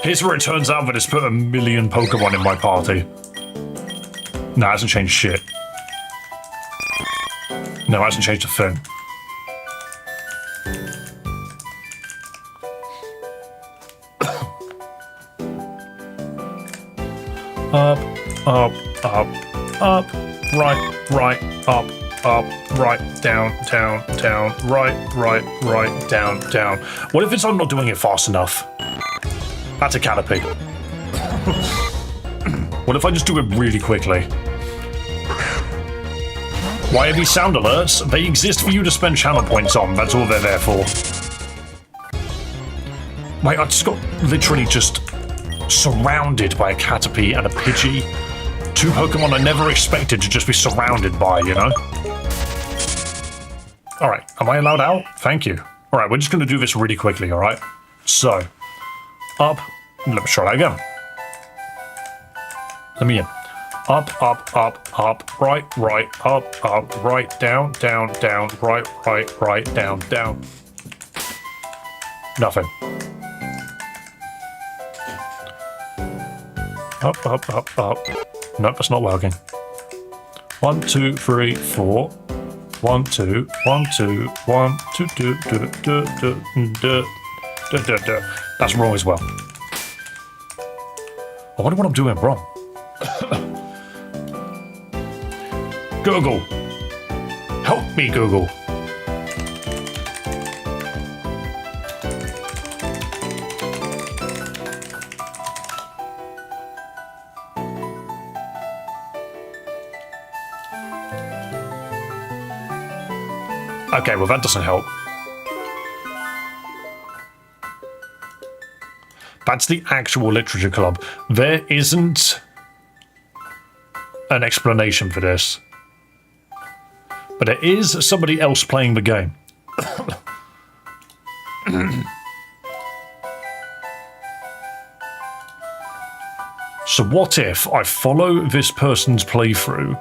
Here's where it turns out that it's put 1 million Pokemon in my party. Nah, it hasn't changed shit. No, it hasn't changed a thing. Up, up, up, up, right, right, up, right, down, down, down, right, right, right, down, down. What if I'm not doing it fast enough? That's a Caterpie. What if I just do it really quickly? Why are these sound alerts? They exist for you to spend channel points on. That's all they're there for. Wait, I just got literally just surrounded by a Caterpie and a Pidgey. Two Pokemon I never expected to just be surrounded by, you know? Alright, am I allowed out? Thank you. Alright, we're just going to do this really quickly, alright? So, up. Let me try that again. Let me in. Up, up, up, up, right, right, up, right, down, down, down, right, right, right, down, down. Nothing. Up, up, up, up. Nope, that's not working. 1, 2, 3, 4. 1, 2, 1, 2, 1, 2, do, do, do, do, do, do, do, do. That's wrong as well. I wonder what I'm doing wrong. Google. Help me, Google. Okay, well that doesn't help. That's the actual literature club. There isn't an explanation for this. But there is somebody else playing the game. So what if I follow this person's playthrough?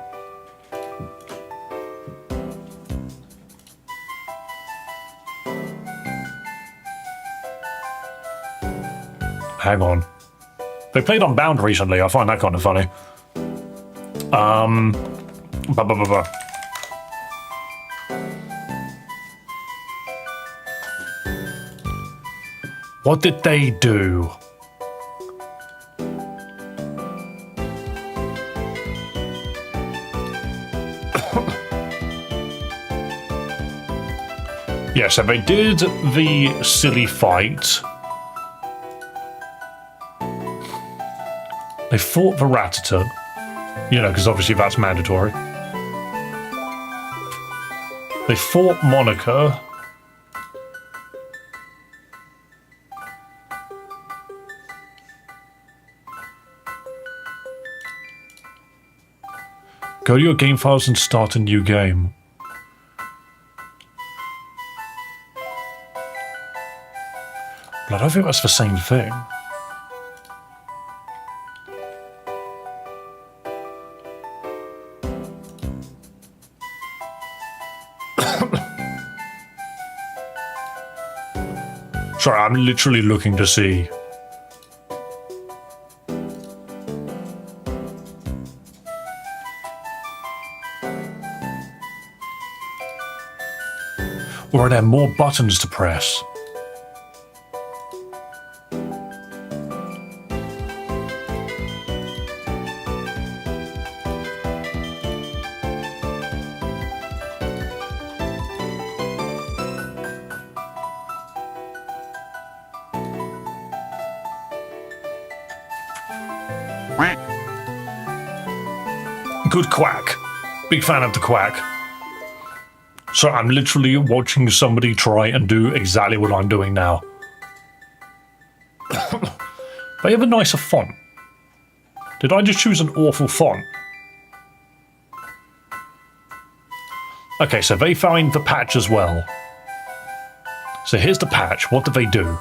Hang on. They played Unbound recently. I find that kind of funny. What did they do? Yeah, so they did the silly fight. They fought the Rattata. You know, because obviously that's mandatory. They fought Monica. Go to your game files and start a new game. But I don't think that's the same thing. Sorry, I'm literally looking to see. Or are there more buttons to press? Good quack. Big fan of the quack. So I'm literally watching somebody try and do exactly what I'm doing now. They have a nicer font. Did I just choose an awful font? Okay, so they found the patch as well. So here's the patch. What do they do?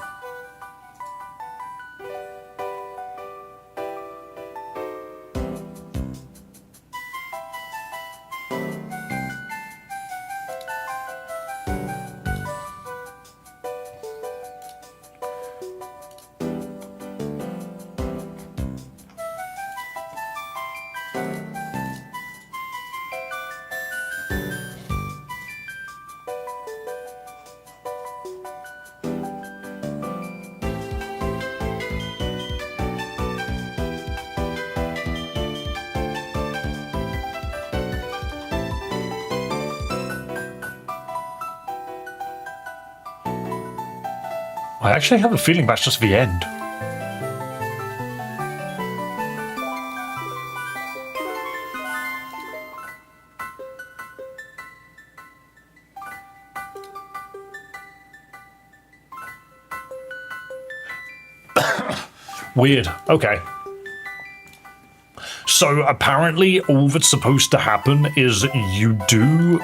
I actually have a feeling that's just the end. Weird. Okay. So apparently all that's supposed to happen is you do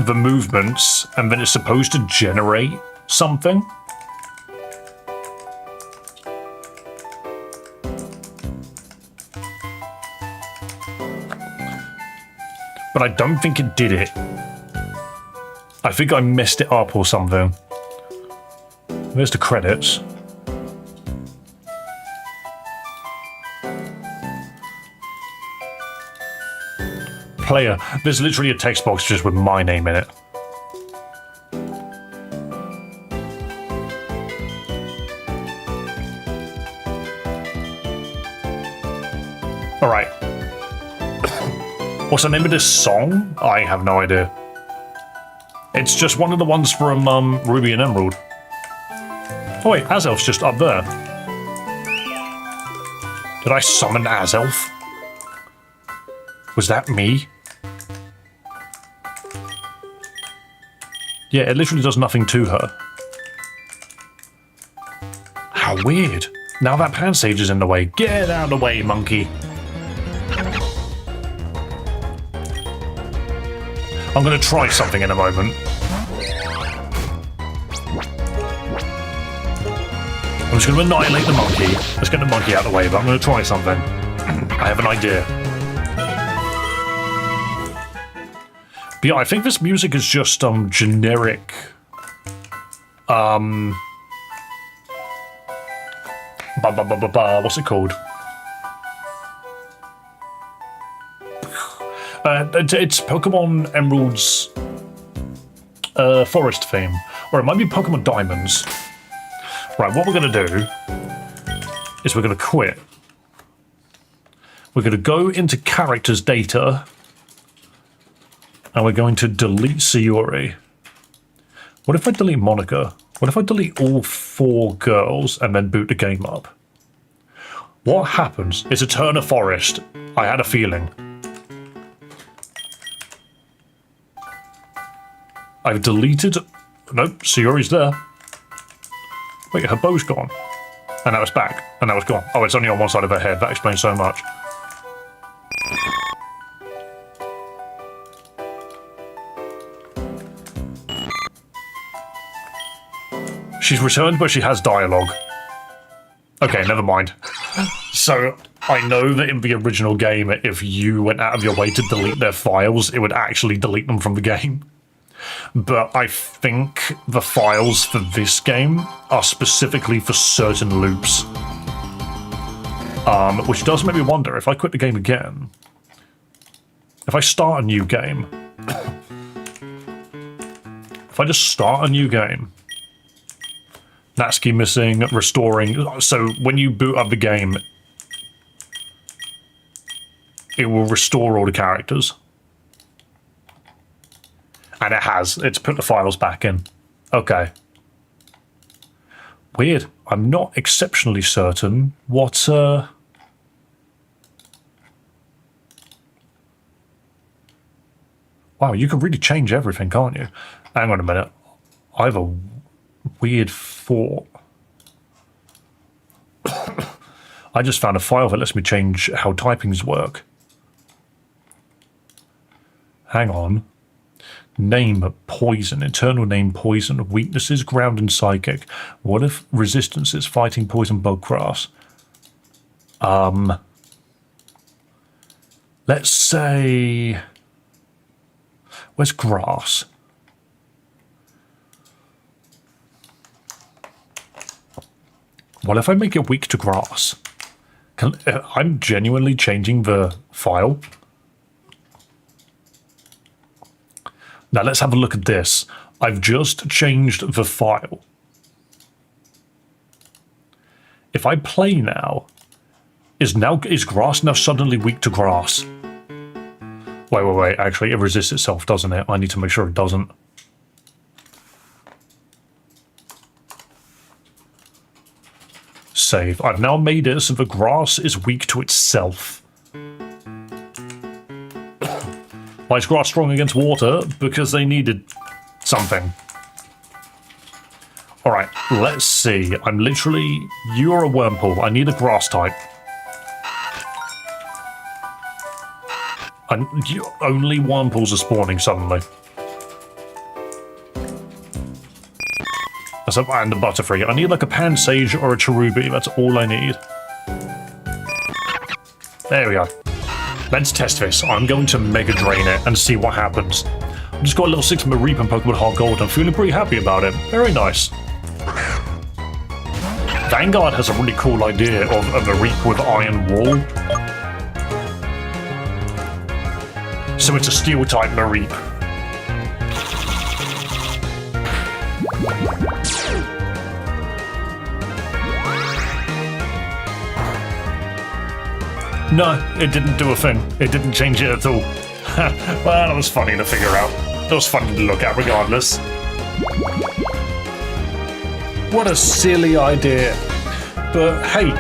the movements and then it's supposed to generate something. But I don't think it did it. I think I messed it up or something. There's the credits. player. There's literally a text box just with my name in it. Alright. What's the name of this song? I have no idea. It's just one of the ones from Ruby and Emerald. Oh wait, Azelf's just up there. Did I summon Azelf? Was that me? Yeah, it literally does nothing to her. How weird. Now that Pansage is in the way. Get out of the way, monkey. I'm going to try something in a moment. I'm just going to annihilate the monkey. Let's get the monkey out of the way, but I'm going to try something. I have an idea. But yeah, I think this music is just generic. What's it called? It's Pokemon Emerald's forest theme. Or it might be Pokemon Diamonds. Right, what we're going to do is we're going to quit. We're going to go into characters data. And we're going to delete Sayori. What if I delete Monica? What if I delete all 4 girls and then boot the game up? What happens? It's Eterna Forest. I had a feeling. I've deleted... Nope, Sayori's there. Wait, her bow's gone. And now it's back. And now it's gone. Oh, it's only on one side of her head. That explains so much. She's returned, but she has dialogue. Okay, never mind. So, I know that in the original game, if you went out of your way to delete their files, it would actually delete them from the game. But I think the files for this game are specifically for certain loops. Which does make me wonder, if I quit the game again, if I start a new game, if I just start a new game, Natsuki missing, restoring, so when you boot up the game, it will restore all the characters. And it has. It's put the files back in. Okay. Weird. I'm not exceptionally certain what... Wow, you can really change everything, can't you? Hang on a minute. I have a weird thought. I just found a file that lets me change how typings work. Hang on. Name, poison, internal name, poison, weaknesses, ground and psychic. What if resistance is fighting poison, bug, grass? Let's say... Where's grass? What if I make it weak to grass? I'm genuinely changing the file. Now let's have a look at this. I've just changed the file. If I play now, is grass now suddenly weak to grass? Wait. Actually, it resists itself, doesn't it? I need to make sure it doesn't. Save. I've now made it so the grass is weak to itself. Why is grass strong against water? Because they needed something. Alright, let's see. I'm literally... You're a Wurmple. I need a grass type. Only Wurmples are spawning suddenly. And a Butterfree. I need like a Pansage or a Cherubi. That's all I need. There we go. Let's test this. I'm going to Mega Drain it and see what happens. I just got a level 6 Mareep and Pokemon Heart Gold. I'm feeling pretty happy about it. Very nice. Vanguard has a really cool idea of a Mareep with Iron Wall. So it's a steel type Mareep. No, it didn't do a thing. It didn't change it at all. Well, that was funny to figure out. That was funny to look at regardless. What a silly idea. But hey,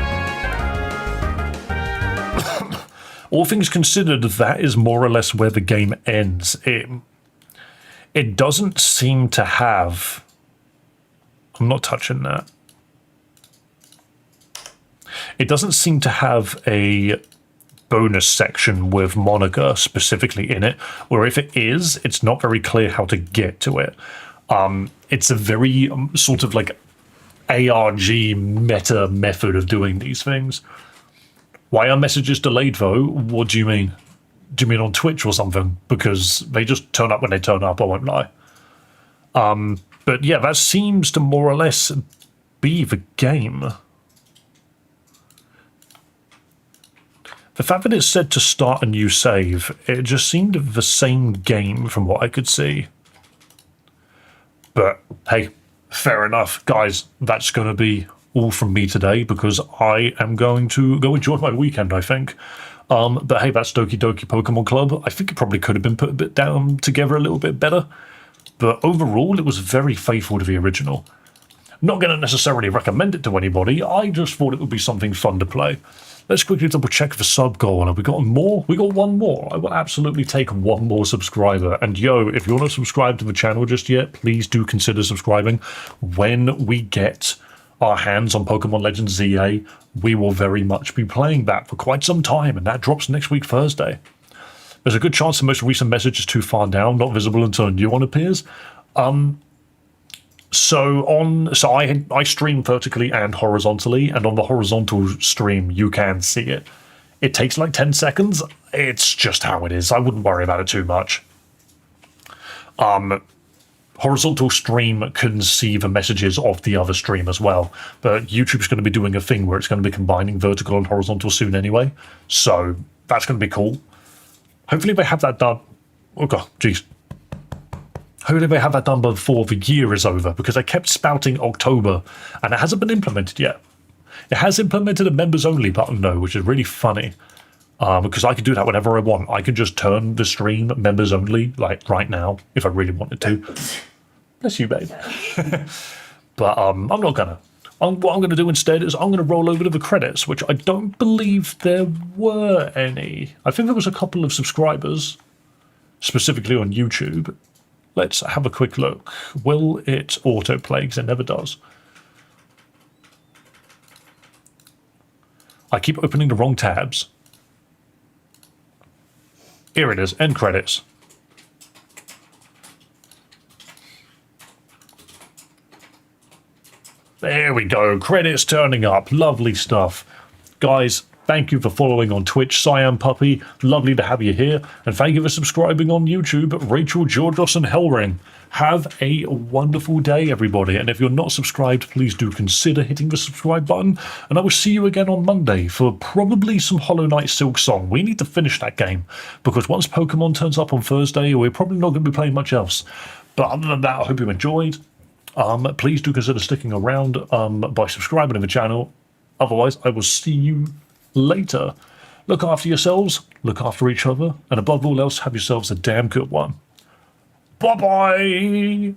all things considered, that is more or less where the game ends. It doesn't seem to have... I'm not touching that. It doesn't seem to have a bonus section with Monica specifically in it, or if it is, it's not very clear how to get to it. It's a very sort of like ARG meta method of doing these things. Why are messages delayed though? What do you mean? Do you mean on Twitch or something? Because they just turn up when they turn up, I won't lie. But yeah, that seems to more or less be the game. The fact that it said to start a new save, it just seemed the same game from what I could see. But hey, fair enough. Guys, that's going to be all from me today because I am going to go enjoy my weekend, I think. But hey, that's Doki Doki Pokemon Club. I think it probably could have been put a bit down together a little bit better. But overall, it was very faithful to the original. Not going to necessarily recommend it to anybody. I just thought it would be something fun to play. Let's quickly double check the sub goal. Have we got more? We got one more. I will absolutely take one more subscriber. And yo, if you're not subscribed to the channel just yet, please do consider subscribing. When we get our hands on Pokemon Legends ZA, we will very much be playing that for quite some time, and that drops next week Thursday. There's a good chance the most recent message is too far down, not visible until a new one appears. So I stream vertically and horizontally, and on the horizontal stream you can see it. It takes like 10 seconds. It's just how it is. I wouldn't worry about it too much. Horizontal stream can see the messages of the other stream as well, but YouTube's going to be doing a thing where it's going to be combining vertical and horizontal soon anyway, so that's going to be cool. Hopefully they have that done. Oh god, jeez. Hopefully they have that done before the year is over, because I kept spouting October, and it hasn't been implemented yet. It has implemented a members-only button, though, which is really funny, because I can do that whenever I want. I can just turn the stream members-only, like, right now, if I really wanted to. Bless you, babe. But I'm not gonna. What I'm going to do instead is I'm going to roll over to the credits, which I don't believe there were any. I think there was a couple of subscribers, specifically on YouTube. Let's have a quick look. Will it autoplay? Because it never does. I keep opening the wrong tabs. Here it is, end credits. There we go, credits turning up, lovely stuff. Guys, thank you for following on Twitch, Cyan Puppy, lovely to have you here, and thank you for subscribing on YouTube, Rachel, Georgios and Hellring. Have a wonderful day, everybody, and if you're not subscribed, please do consider hitting the subscribe button, and I will see you again on Monday for probably some Hollow Knight Silk Song. We need to finish that game, because once Pokemon turns up on Thursday, we're probably not going to be playing much else. But other than that, I hope you enjoyed. Please do consider sticking around by subscribing to the channel. Otherwise, I will see you later. Look after yourselves, look after each other, and above all else, have yourselves a damn good one. Bye-bye!